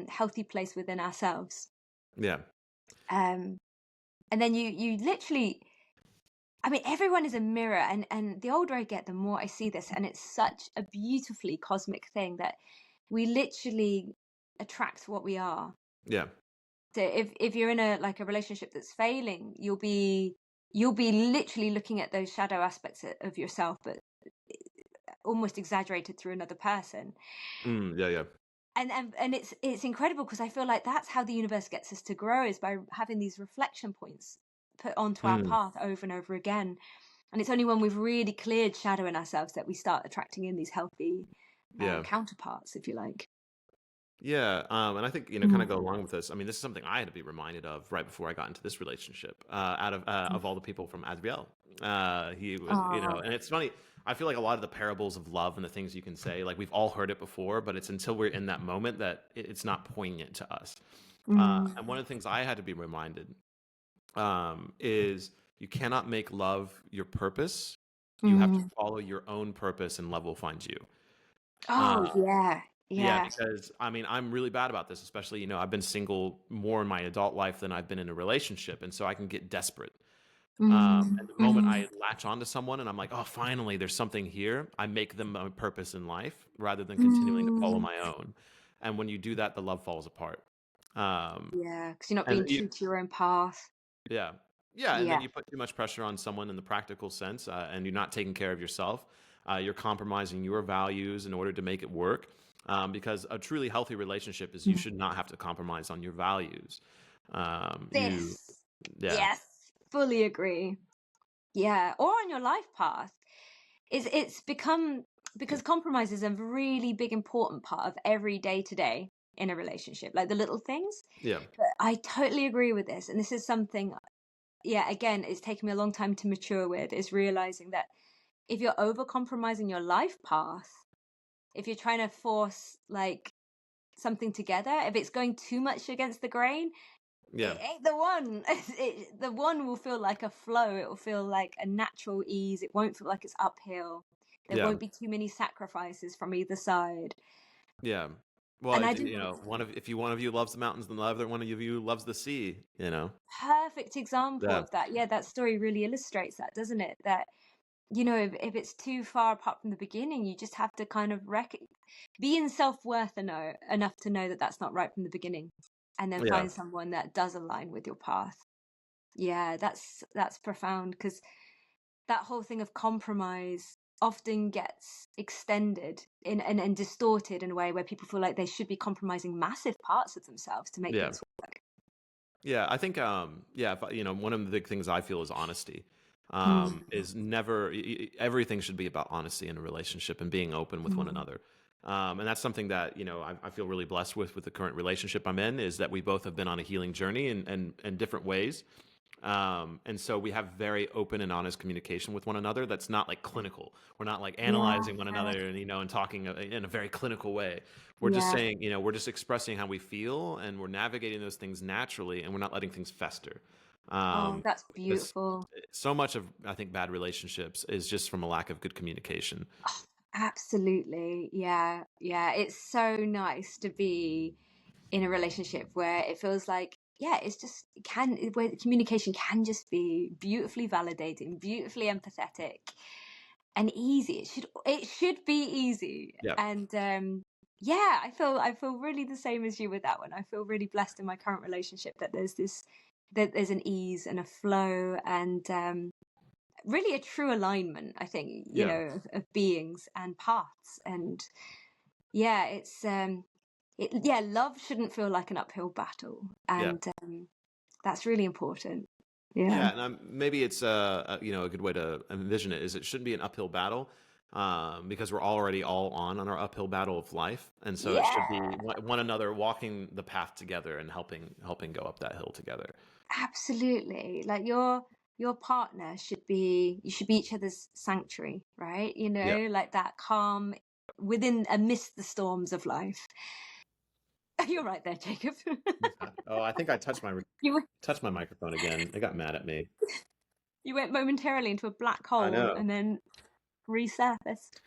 healthy place within ourselves. Yeah. Um, and then you literally, I mean, everyone is a mirror, and the older I get, the more I see this, and it's such a beautifully cosmic thing that we literally attract what we are. Yeah. So if you're in a relationship that's failing, you'll be literally looking at those shadow aspects of yourself, but almost exaggerated through another person. Yeah. Yeah. And it's incredible because I feel like that's how the universe gets us to grow, is by having these reflection points put onto our Mm, path over and over again. And it's only when we've really cleared shadow in ourselves that we start attracting in these healthy yeah. counterparts, if you like. Yeah, and I think kind of Mm. go along with this. I mean, this is something I had to be reminded of right before I got into this relationship. Out of all the people from Adriel, he was, Oh, and it's funny. I feel like a lot of the parables of love and the things you can say, like we've all heard it before, but it's until we're in that moment that it's not poignant to us. And one of the things I had to be reminded is you cannot make love your purpose. You have to mm. follow your own purpose, and love will find you. Oh, Uh, yeah, yeah, yeah. because I mean, I'm really bad about this, especially, I've been single more in my adult life than I've been in a relationship. And so I can get desperate. And the moment Mm. I latch onto someone and I'm like, oh, finally, there's something here, I make them a purpose in life rather than continuing to follow Mm. my own. And when you do that, the love falls apart. Um, Yeah, because you're not and being true to your own path. yeah. Yeah. And then Yeah. you put too much pressure on someone in the practical sense, and you're not taking care of yourself. You're compromising your values in order to make it work. Because a truly healthy relationship is you Mm. should not have to compromise on your values. You, This, yeah. yes, fully agree. Yeah, or on your life path. It's become, because compromise is a really big important part of every day to day in a relationship, like the little things. Yeah. But I totally agree with this, and this is something, yeah, again, it's taken me a long time to mature with, is realizing that if you're over compromising your life path, if you're trying to force like something together, if it's going too much against the grain, Yeah. it ain't the one. The one will feel like a flow. It will feel like a natural ease. It won't feel like it's uphill. There Yeah. won't be too many sacrifices from either side. Yeah. Well, And I do if one of you loves the mountains, then the other one of you loves the sea. perfect example Yeah. of that. Yeah, that story really illustrates that, doesn't it? That, if it's too far apart from the beginning, you just have to kind of be in self-worth enough to know that that's not right from the beginning, and then Yeah. find someone that does align with your path. Yeah, that's profound, because that whole thing of compromise often gets extended and distorted in a way where people feel like they should be compromising massive parts of themselves to make Yeah. things work. Yeah, I think one of the big things I feel is honesty. Is never everything should be about honesty in a relationship and being open with one Mm. another. And that's something that I feel really blessed with the current relationship I'm in, is that we both have been on a healing journey in different ways. And so we have very open and honest communication with one another. That's not like clinical. We're not like Yeah, analyzing one another and talking in a very clinical way. We're just yeah. saying, we're just expressing how we feel, and we're navigating those things naturally, and we're not letting things fester. Oh, that's Because beautiful. so much of, I think, bad relationships is just from a lack of good communication. Absolutely. Yeah. Yeah. It's so nice to be in a relationship where it feels like, yeah, it's just where communication can just be beautifully validating, beautifully empathetic, and easy. It should be easy. Yeah. And yeah, I feel really the same as you with that one. I feel really blessed in my current relationship that there's an ease and a flow, and really a true alignment, I think, Yeah. of beings and paths. And yeah, love shouldn't feel like an uphill battle, Yeah. and that's really important. Yeah. Yeah, and maybe it's a good way to envision it is it shouldn't be an uphill battle, because we're already all on our uphill battle of life, and so it should be Yeah, one another walking the path together and helping go up that hill together. absolutely. Like your partner you should be each other's sanctuary, right? Yeah. Like that calm amidst the storms of life. You're right there, Jacob. Oh, I think I touched you touched my microphone again. It got mad at me. you went momentarily into a black I hole know. and then resurfaced.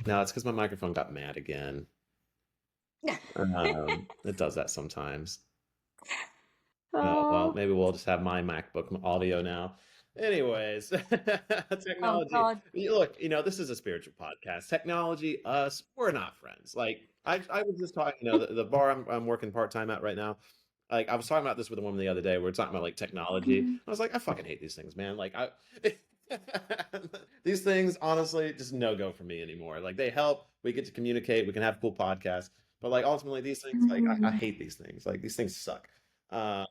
No, it's because my microphone got mad again. It does that sometimes. Oh, well, Oh, maybe we'll just have my MacBook audio now. Anyways, oh technology. God. Look, this is a spiritual podcast. Technology, us, we're not friends. Like I was just talking, the bar I'm working part-time at right now. Like I was talking about this with a woman the other day. We were talking about like technology. I was like, I fucking hate these things, man. Like these things, honestly, just no go for me anymore. Like they help, we get to communicate, we can have cool podcasts, but like ultimately these things, like I hate these things. Like these things suck. Uh,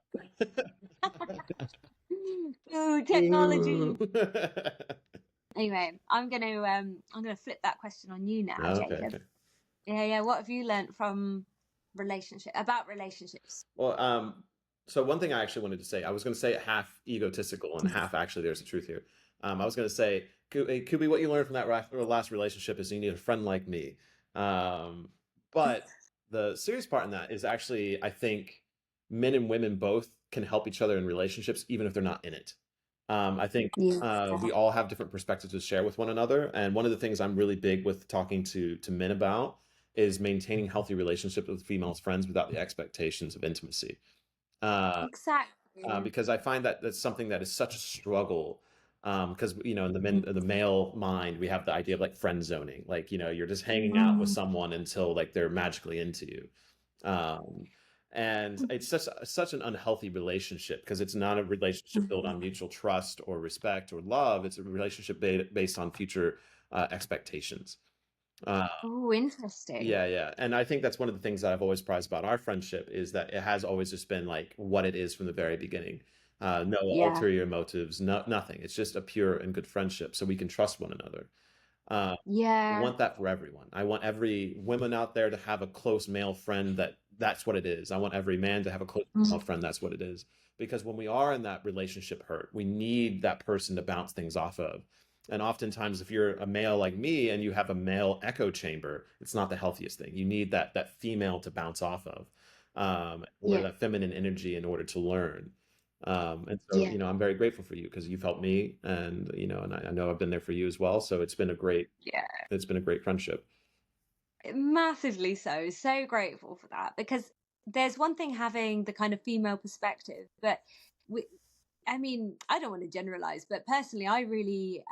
Ooh, technology. Anyway, I'm gonna flip that question on you now, Okay, Jacob. okay. Yeah. What have you learned from relationships? Well, so one thing I actually wanted to say, I was going to say it half egotistical and half actually there's a truth here. I was going to say, Kubi, what you learned from that last relationship is you need a friend like me. But the serious part in that is actually, I think men and women both can help each other in relationships, even if they're not in it. I think Yeah. we all have different perspectives to share with one another. And one of the things I'm really big with talking to men about is maintaining healthy relationships with female friends without the expectations of intimacy. Exactly. Because I find that that's something that is such a struggle. Because in the male mind, we have the idea of like friend zoning, like you're just hanging out with Mm. someone until like they're magically into you. Um, and it's such an unhealthy relationship because it's not a relationship built on mutual trust or respect or love. It's a relationship based on future expectations. Uh, Oh, interesting. yeah. And I think that's one of the things that I've always prized about our friendship is that it has always just been like what it is from the very beginning. No Yeah. ulterior motives, nothing. It's just a pure and good friendship, so we can trust one another. I Yeah. want that for everyone. I want every woman out there to have a close male friend that's what it is. I want every man to have a close female friend that's what it is. Because when we are in that relationship hurt, we need that person to bounce things off of. And oftentimes, if you're a male like me and you have a male echo chamber, it's not the healthiest thing. You need that female to bounce off of, or Yeah. that feminine energy in order to learn. And so, Yeah. I'm very grateful for you because you've helped me, and and I know I've been there for you as well. So Yeah. it's been a great friendship. Massively so. So grateful for that, because there's one thing having the kind of female perspective, but we, I mean, I don't want to generalize, but personally, I really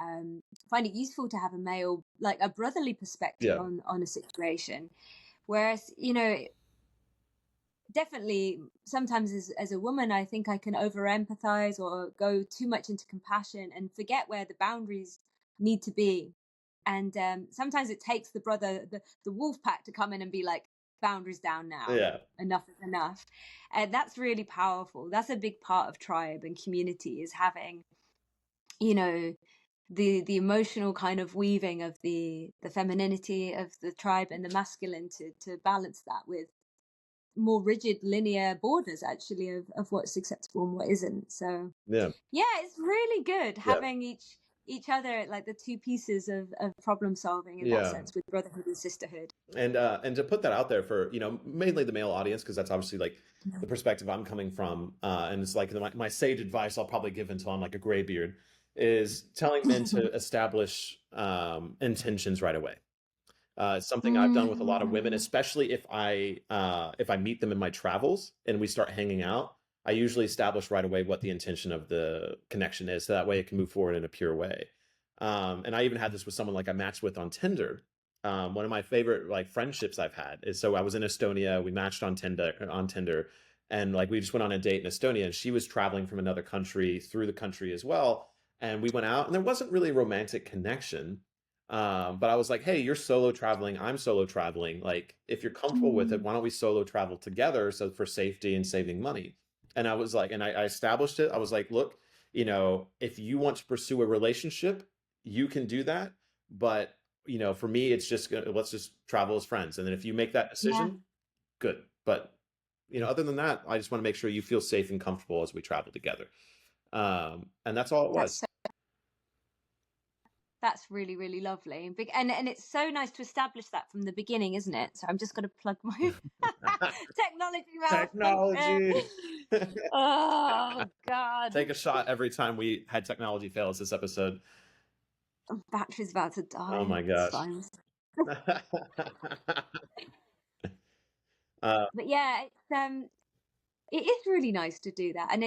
find it useful to have a male, like a brotherly perspective Yeah. on a situation. Whereas, definitely sometimes as a woman, I think I can over empathize or go too much into compassion and forget where the boundaries need to be. And sometimes it takes the brother, the wolf pack, to come in and be like, boundaries down now, Yeah. enough is enough. And that's really powerful. That's a big part of tribe and community, is having, you know, the emotional kind of weaving of the femininity of the tribe and the masculine to balance that with more rigid linear borders, actually, of what's acceptable and what isn't. So Yeah. it's really good Yeah. having each other, like the two pieces of problem solving in that Yeah. sense, with brotherhood and sisterhood. And to put that out there for, mainly the male audience, because that's obviously like the perspective I'm coming from, and it's like my sage advice I'll probably give until I'm like a gray beard, is telling men to establish intentions right away. It's something I've done with a lot of women, especially if I meet them in my travels and we start hanging out. I usually establish right away what the intention of the connection is, so that way it can move forward in a pure way. And I even had this with someone like I matched with on Tinder. One of my favorite like friendships I've had is, so I was in Estonia, we matched on Tinder, and like we just went on a date in Estonia, and she was traveling from another country through the country as well. And we went out, and there wasn't really a romantic connection. But I was like, hey, you're solo traveling, I'm solo traveling. Like, if you're comfortable with it, why don't we solo travel together, so for safety and saving money? And I was like, and I established it. I was like, look, if you want to pursue a relationship, you can do that. But, for me, it's just, let's just travel as friends. And then if you make that decision, good. But, other than that, I just want to make sure you feel safe and comfortable as we travel together. And that's all it was. That's really, really lovely and big, and it's so nice to establish that from the beginning, isn't it? So I'm just going to plug my technology mouth. Technology. Oh God! Take a shot every time we had technology fails this episode. Battery's about to die. Oh my gosh. But yeah, it is really nice to do that, and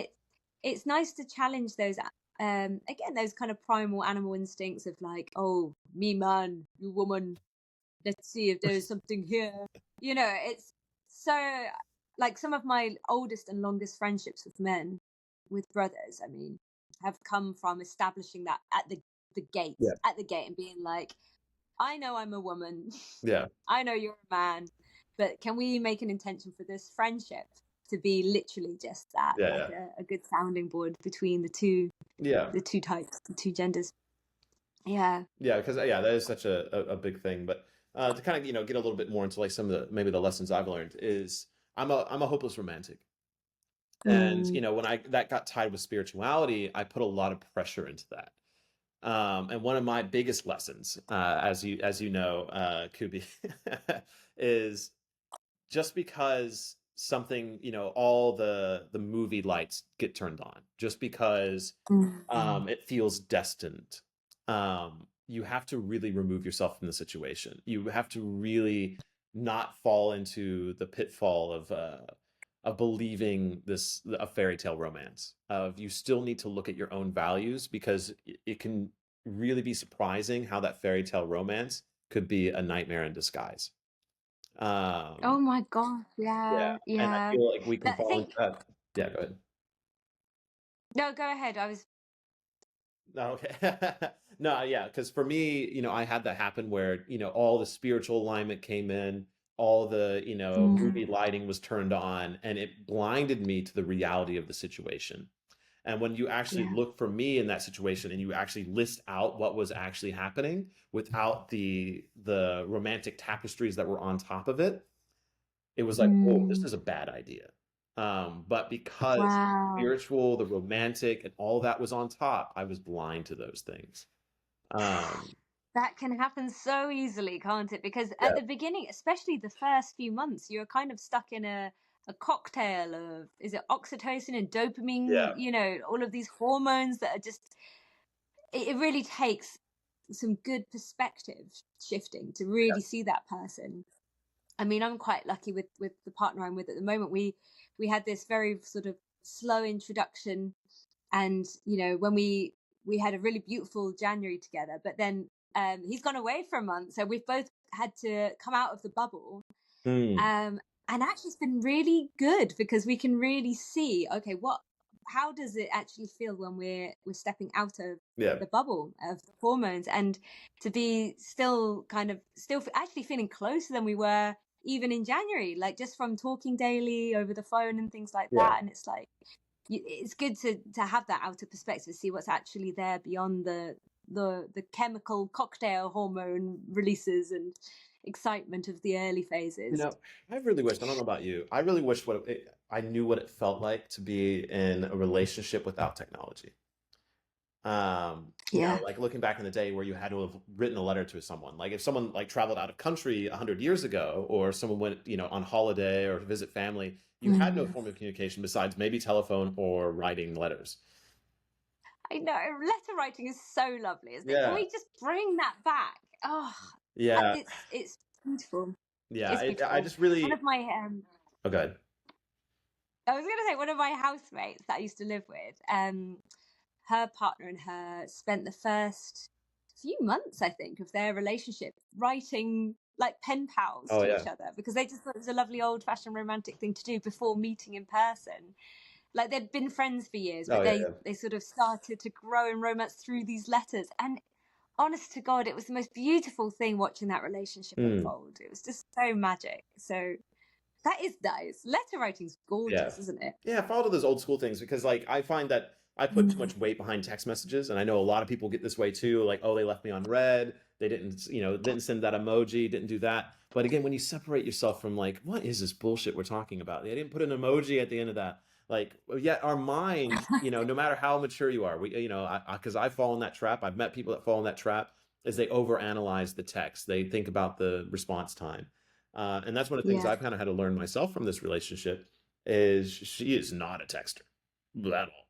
it's nice to challenge those again, those kind of primal animal instincts of like, oh, me man, you woman, let's see if there's something here. It's so, like, some of my oldest and longest friendships with men, with brothers, I mean, have come from establishing that at the gate, and being like, I know I'm a woman. Yeah. I know you're a man, but can we make an intention for this friendship to be literally just that, a good sounding board between the two types, the two genders. Because that is such a big thing. But to kind of get a little bit more into like some of maybe the lessons I've learned is I'm a hopeless romantic. And when that got tied with spirituality, I put a lot of pressure into that. And one of my biggest lessons, as you know, Kubi, is just because something, all the movie lights get turned on, just because it feels destined. You have to really remove yourself from the situation. You have to really not fall into the pitfall of believing a fairy tale romance. You still need to look at your own values, because it can really be surprising how that fairy tale romance could be a nightmare in disguise. Oh my gosh, yeah. And I feel like we can fall into that. Yeah, go ahead. No, go ahead. I was. Okay. No, yeah, because for me, I had that happen where, all the spiritual alignment came in, all the, movie lighting was turned on, and it blinded me to the reality of the situation. And when you actually look for me in that situation, and you actually list out what was actually happening without the romantic tapestries that were on top of it, it was like, oh, this is a bad idea. But because the spiritual, the romantic, and all that was on top, I was blind to those things. That can happen so easily, can't it? Because at the beginning, especially the first few months, you're kind of stuck in a cocktail of, is it oxytocin and dopamine, all of these hormones that are just, it really takes some good perspective shifting to really see that person. I mean, I'm quite lucky with the partner I'm with at the moment. We had this very sort of slow introduction, and when we had a really beautiful January together, but then he's gone away for a month, so we've both had to come out of the bubble. And actually, it's been really good because we can really see, okay, how does it actually feel when we're stepping out of Yeah. the bubble of the hormones, and to be still actually feeling closer than we were even in January, like just from talking daily over the phone and things like Yeah. that. And it's like, it's good to have that outer perspective, see what's actually there beyond the chemical cocktail hormone releases and excitement of the early phases. I really wish, I don't know about you, I really wish I knew what it felt like to be in a relationship without technology. Yeah. Like looking back in the day where you had to have written a letter to someone, like if someone like traveled out of country 100 years ago, or someone went, on holiday or to visit family, you had no form of communication besides maybe telephone or writing letters. I know, letter writing is so lovely, isn't it? Can Yeah. we just bring that back? Oh, Yeah. it's beautiful. Yeah. It's I beautiful. just One really, of my oh, good. I was going to say, one of my housemates that I used to live with, her partner and her spent the first few months, I think, of their relationship writing like pen pals Oh, to yeah. each other, because they just thought it was a lovely old-fashioned romantic thing to do before meeting in person. Like, they'd been friends for years, Oh, but yeah. they sort of started to grow in romance through these letters. And honest to God, it was the most beautiful thing watching that relationship Mm, unfold. It was just so magic. So that is nice. Letter writing's yeah. gorgeous, isn't it? Yeah, I follow those old school things because like I find that I put too much weight behind text messages, and I know a lot of people get this way too, like, oh, they left me on red, they didn't send that emoji, didn't do that. But again, when you separate yourself from like, what is this bullshit we're talking about? They didn't put an emoji at the end of that. Like, yet our mind, no matter how mature you are, because I fall in that trap. I've met people that fall in that trap, is they overanalyze the text. They think about the response time. And that's one of the things Yeah. I've kind of had to learn myself from this relationship, is she is not a texter at all.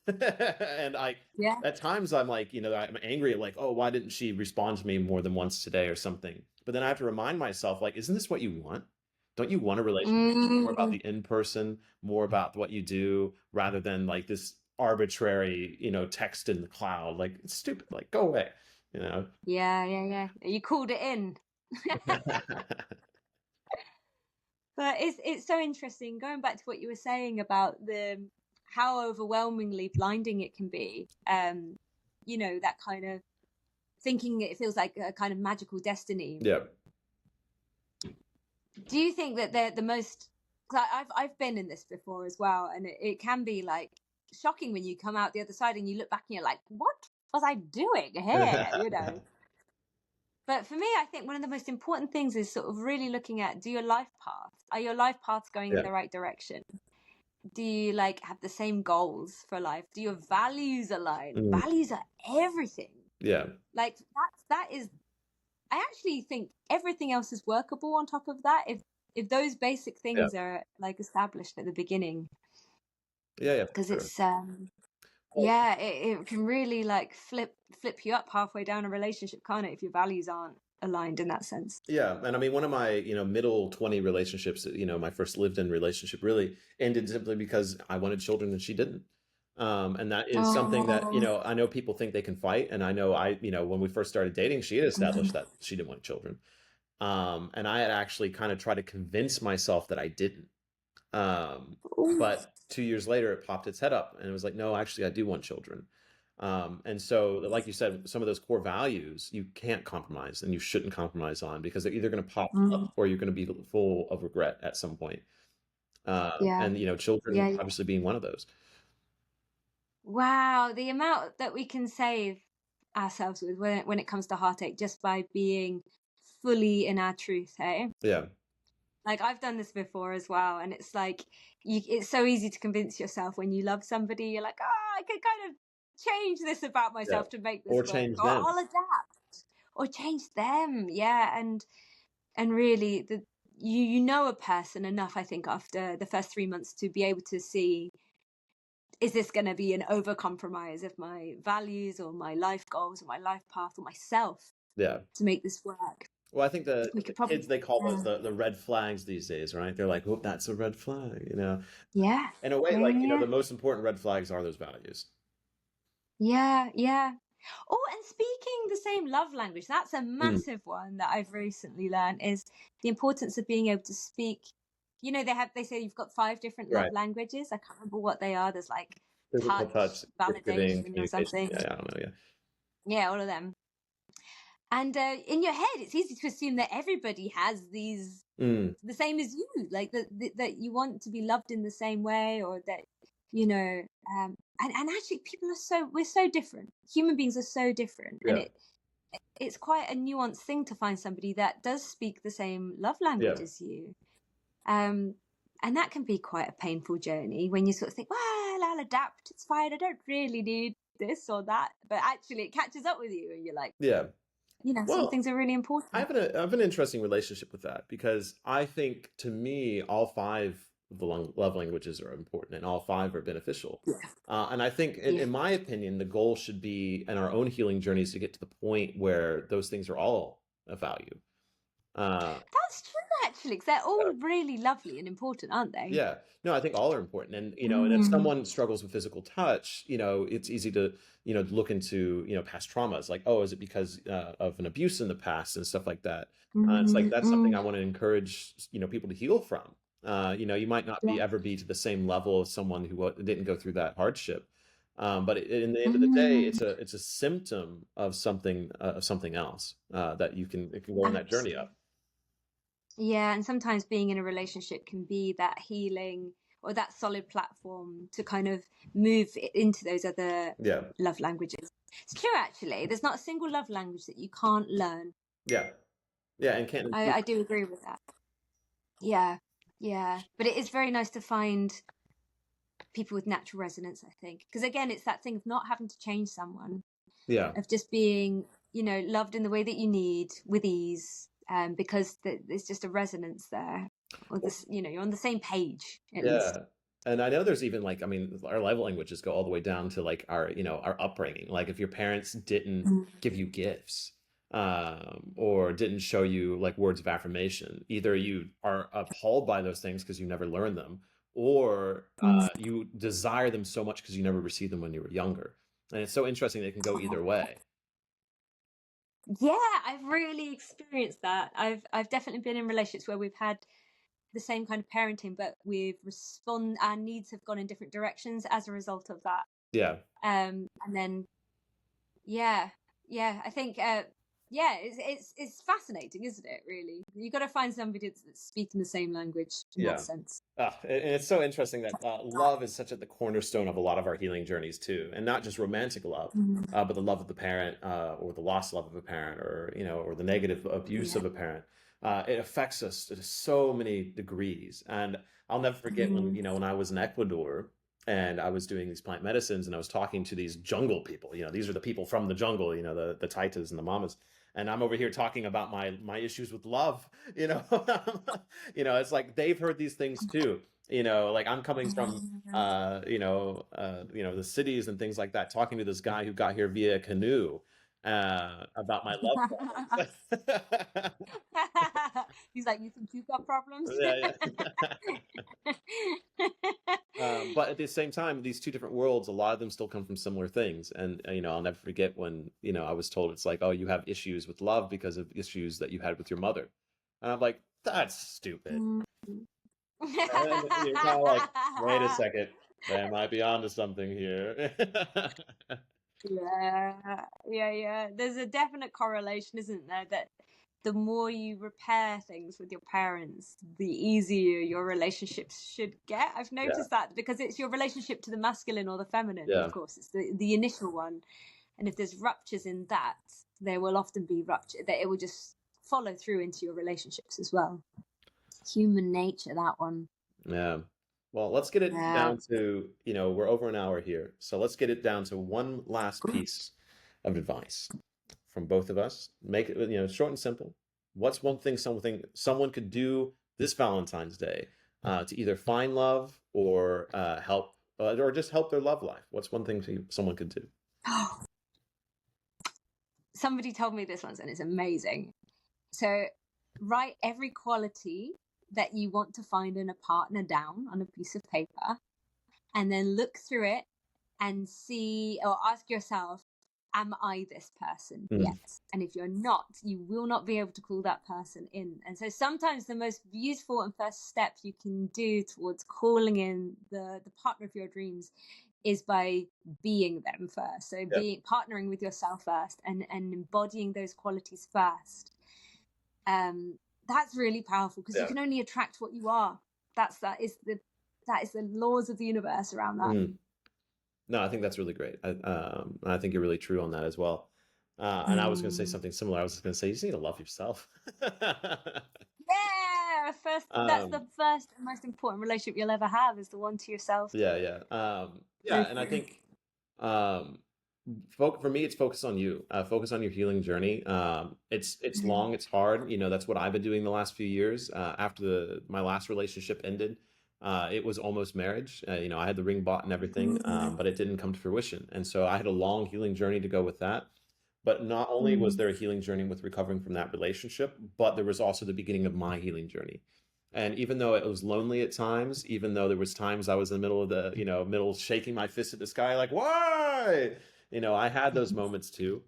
And Yeah. at times I'm like, I'm angry at like, oh, why didn't she respond to me more than once today or something? But then I have to remind myself, like, isn't this what you want? Don't you want a relationship more about the in person, more about what you do, rather than like this arbitrary, text in the cloud? Like, it's stupid. Like, go away, you know? Yeah. You called it in. But it's so interesting, going back to what you were saying about how overwhelmingly blinding it can be. That kind of thinking it feels like a kind of magical destiny. Yeah. Do you think that they're the most? 'Cause I've been in this before as well, and it can be like shocking when you come out the other side and you look back and you're like, what was I doing here? But for me, I think one of the most important things is sort of really looking at, do your life path? Are your life paths going in Yeah. the right direction? Do you like have the same goals for life? Do your values align? Mm, Values are everything. yeah. Like that is, I actually think everything else is workable on top of that, if those basic Yeah. things are like established at the beginning. Yeah. Because Sure. it's yeah, it can really like flip you up halfway down a relationship, can't it, if your values aren't aligned in that sense? Yeah, and I mean, one of my, middle 20 relationships, my first lived-in relationship really ended simply because I wanted children and she didn't. And that is something that, Oh. I know people think they can fight. And I know when we first started dating, she had established that she didn't want children. And I had actually kind of tried to convince myself that I didn't. But 2 years later, it popped its head up and it was like, no, actually, I do want children. And so, like you said, some of those core values you can't compromise and you shouldn't compromise on, because they're either going to pop up or you're going to be full of regret at some point. Yeah. And, children Yeah. obviously being one of those. Wow, the amount that we can save ourselves with when it comes to heartache just by being fully in our truth, hey? Yeah. Like, I've done this before as well, and it's like it's so easy to convince yourself when you love somebody. You're like, I could kind of change this about myself to make this Or work, change or them. I'll adapt, or change them. Yeah, and really, you know a person enough, I think, after the first 3 months to be able to see, is this going to be an over compromise of my values or my life goals or my life path or myself Yeah. to make this work? Well, I think the We could probably, kids, they call those the red flags these days, right? They're like, oh, that's a red flag, yeah. In a way, like, Yeah. the most important red flags are those values. Yeah. Oh, and speaking the same love language, that's a Mm. massive one that I've recently learned, is the importance of being able to speak they say you've got 5 different love Right. languages. I can't remember what they are. There's like Physical touch, touch, gift giving, validation, or communication. something. Yeah, I don't know. Yeah. Yeah, all of them. And in your head, it's easy to assume that everybody has these Mm, the same as you, like that you want to be loved in the same way, or that you know. And actually, we're so different. Human beings are so different, and yeah. it's quite a nuanced thing to find somebody that does speak the same love language Yeah. as you. And that can be quite a painful journey when you sort of think, well, I'll adapt. It's fine. I don't really need this or that. But actually, it catches up with you, and you're like, Yeah. some Well, things are really important. I have an interesting relationship with that because I think to me, all 5 of the love languages are important and all 5 are beneficial. Yeah. And I think, Yeah. in my opinion, the goal should be in our own healing journeys to get to the point where those things are all of value. Uh, That's true, actually, because they're all really lovely and important, aren't they? Yeah. No, I think all are important. And, and if Mm. someone struggles with physical touch, it's easy to, look into, past traumas like, oh, is it because of an abuse in the past and stuff like that? It's like, that's something I want to encourage, people to heal from. You might not Yeah. ever be to the same level as someone who didn't go through that hardship. But in the end of the day, Mm. it's a symptom of something else that it can go on that journey Absolutely. up. Yeah, and sometimes being in a relationship can be that healing or that solid platform to kind of move into those other Yeah. love languages. It's true, actually. There's not a single love language that you can't learn. Yeah. Yeah. And can't improve. I do agree with that. Yeah, yeah. But it is very nice to find people with natural resonance, I think. Because again, it's that thing of not having to change someone, Yeah. of just being, loved in the way that you need with ease, because there's just a resonance there. Or this, you're on the same page at least. Yeah. And I know there's even like, I mean, our love languages go all the way down to like our upbringing. Like if your parents didn't Mm. give you gifts, or didn't show you like words of affirmation, either you are appalled by those things because you never learned them, or Mm. you desire them so much because you never received them when you were younger. And it's so interesting they can go either way. Yeah, I've really experienced that. I've definitely been in relationships where we've had the same kind of parenting, but our needs have gone in different directions as a result of that. Yeah. And then yeah, I think it's fascinating, isn't it? Really, you got to find somebody that's speaking the same language in that Yeah. sense. And it's so interesting that love is such the cornerstone of a lot of our healing journeys too, and not just romantic love, Mm. but the love of the parent, or the lost love of a parent, or or the negative abuse Yeah. of a parent. It affects us to so many degrees, and I'll never forget when Mm. when I was in Ecuador and I was doing these plant medicines and I was talking to these jungle people. These are the people from the jungle. The Taitas and the Mamas. And I'm over here talking about my issues with love. It's like they've heard these things too. Like I'm coming from the cities and things like that, talking to this guy who got here via canoe about my love problems. He's like, you think you've got problems? Yeah, yeah. But at the same time, these two different worlds, a lot of them still come from similar things. And, I'll never forget when, I was told it's like, oh, you have issues with love because of issues that you had with your mother. And I'm like, that's stupid. Mm. And you're kind of like, wait a second, they might be onto something here. Yeah. There's a definite correlation, isn't there? That the more you repair things with your parents, the easier your relationships should get. I've Yeah, noticed that because it's your relationship to the masculine or the feminine, yeah, of course. It's the initial one. And if there's ruptures in that, there will often be rupture that it will just follow through into your relationships as well. Human nature, that one. yeah. Well, let's get it Yeah. down to, we're over an hour here. So let's get it down to one last piece of advice from both of us. Make it, short and simple. What's one thing someone could do this Valentine's Day to either find love or help, or just help their love life? What's one thing someone could do? Somebody told me this once and it's amazing. So write every quality that you want to find in a partner down on a piece of paper, and then look through it and see, or ask yourself, am I this person? Mm. Yes. And if you're not, you will not be able to call that person in. And so sometimes the most beautiful and first step you can do towards calling in the partner of your dreams is by being them first. So being partnering with yourself first and embodying those qualities first. That's really powerful, because you can only attract what you are. That is the laws of the universe around that. Mm. No, I think that's really great. I think you're really true on that as well. And I was going to say something similar. I was just going to say, you just need to love yourself. Yeah, that's the first and most important relationship you'll ever have, is the one to yourself. Yeah. And I think for me, it's focus on you. Focus on your healing journey. It's long, it's hard. That's what I've been doing the last few years. After my last relationship ended, it was almost marriage. I had the ring bought and everything, but it didn't come to fruition. And so I had a long healing journey to go with that. But not only was there a healing journey with recovering from that relationship, but there was also the beginning of my healing journey. And even though it was lonely at times, even though there was times I was in the middle of middle shaking my fist at the sky, like, why? I had those moments too.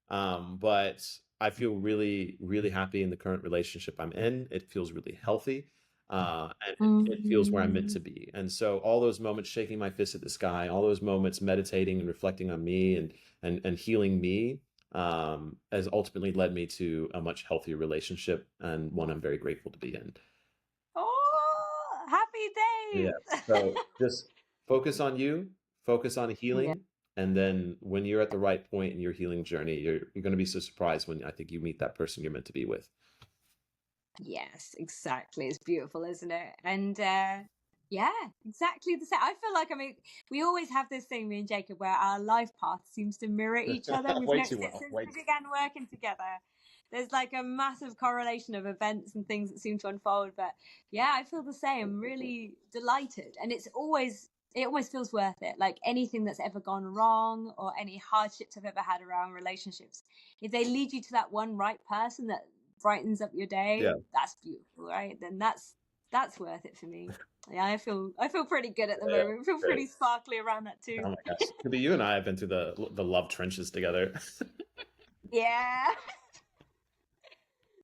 But I feel really, really happy in the current relationship I'm in. It feels really healthy. And it feels where I'm meant to be. And so all those moments shaking my fist at the sky, all those moments meditating and reflecting on me and healing me, has ultimately led me to a much healthier relationship, and one I'm very grateful to be in. Oh, happy days! Yeah. So just focus on you, focus on healing, and then when you're at the right point in your healing journey, you're going to be so surprised when I think you meet that person you're meant to be with. Yes, exactly. It's beautiful, isn't it? And yeah, exactly the same. I feel like, we always have this thing, me and Jacob, where our life paths seems to mirror each other. We've Way noticed too it well. since we began working together. There's like a massive correlation of events and things that seem to unfold. But yeah, I feel the same. I'm really delighted, and it always feels worth it. Like anything that's ever gone wrong or any hardships I've ever had around relationships, if they lead you to that one right person that brightens up your day, that's beautiful, right? Then that's worth it for me. Yeah, I feel pretty good at the moment. I feel pretty sparkly around that too. Oh my gosh, could be you and I have been through the love trenches together. Yeah.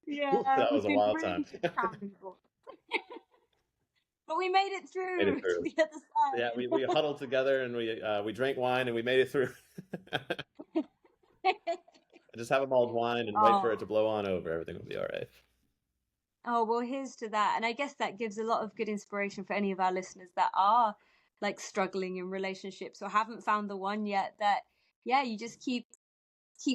That was We've a been wild really time. challenging. But we made it through, Made it through. to the other side. Yeah, we huddled together and we drank wine and we made it through. Just have a mulled wine and wait for it to blow on over. Everything will be all right. Oh, well, here's to that. And I guess that gives a lot of good inspiration for any of our listeners that are like struggling in relationships or haven't found the one yet, that you just keep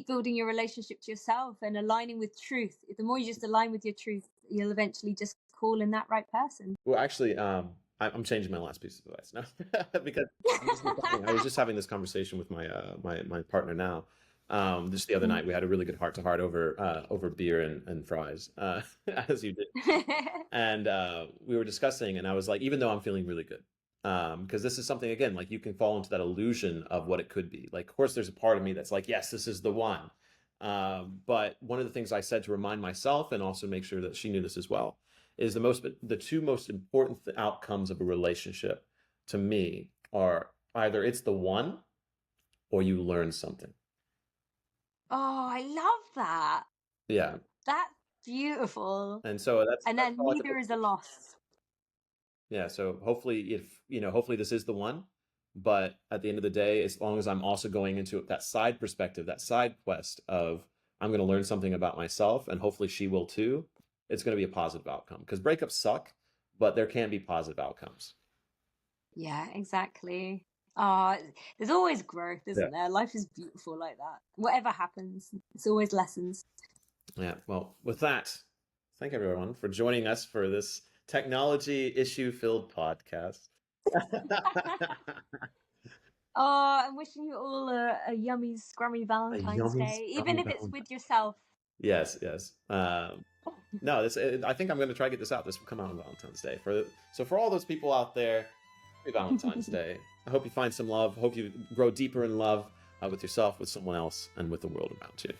building your relationship to yourself and aligning with truth. The more you just align with your truth, you'll eventually just call in that right person. Well, actually, I'm changing my last piece of advice now because I was just having this conversation with my partner now. Just the other night, we had a really good heart to heart over beer and fries, as you did, and we were discussing, and I was like, even though I'm feeling really good, because this is something, again, like you can fall into that illusion of what it could be. Like, of course, there's a part of me that's like, yes, this is the one. But one of the things I said to remind myself and also make sure that she knew this as well is the two most important outcomes of a relationship to me are either it's the one or you learn something. Oh, I love that. Yeah. That's beautiful. And so then neither is a loss. Yeah. So hopefully hopefully this is the one, but at the end of the day, as long as I'm also going into that side perspective, that side quest of I'm going to learn something about myself and hopefully she will too, it's going to be a positive outcome, because breakups suck, but there can be positive outcomes. Yeah, exactly. There's always growth, isn't there? Life is beautiful like that. Whatever happens, it's always lessons. Yeah. Well, with that, thank everyone for joining us for this technology issue-filled podcast. I'm wishing you all a yummy, scrummy Valentine's Day, even if it's with yourself. Yes. No, I think I'm going to try to get this out. This will come out on Valentine's Day. So for all those people out there, happy Valentine's Day. I hope you find some love. I hope you grow deeper in love with yourself, with someone else, and with the world around you.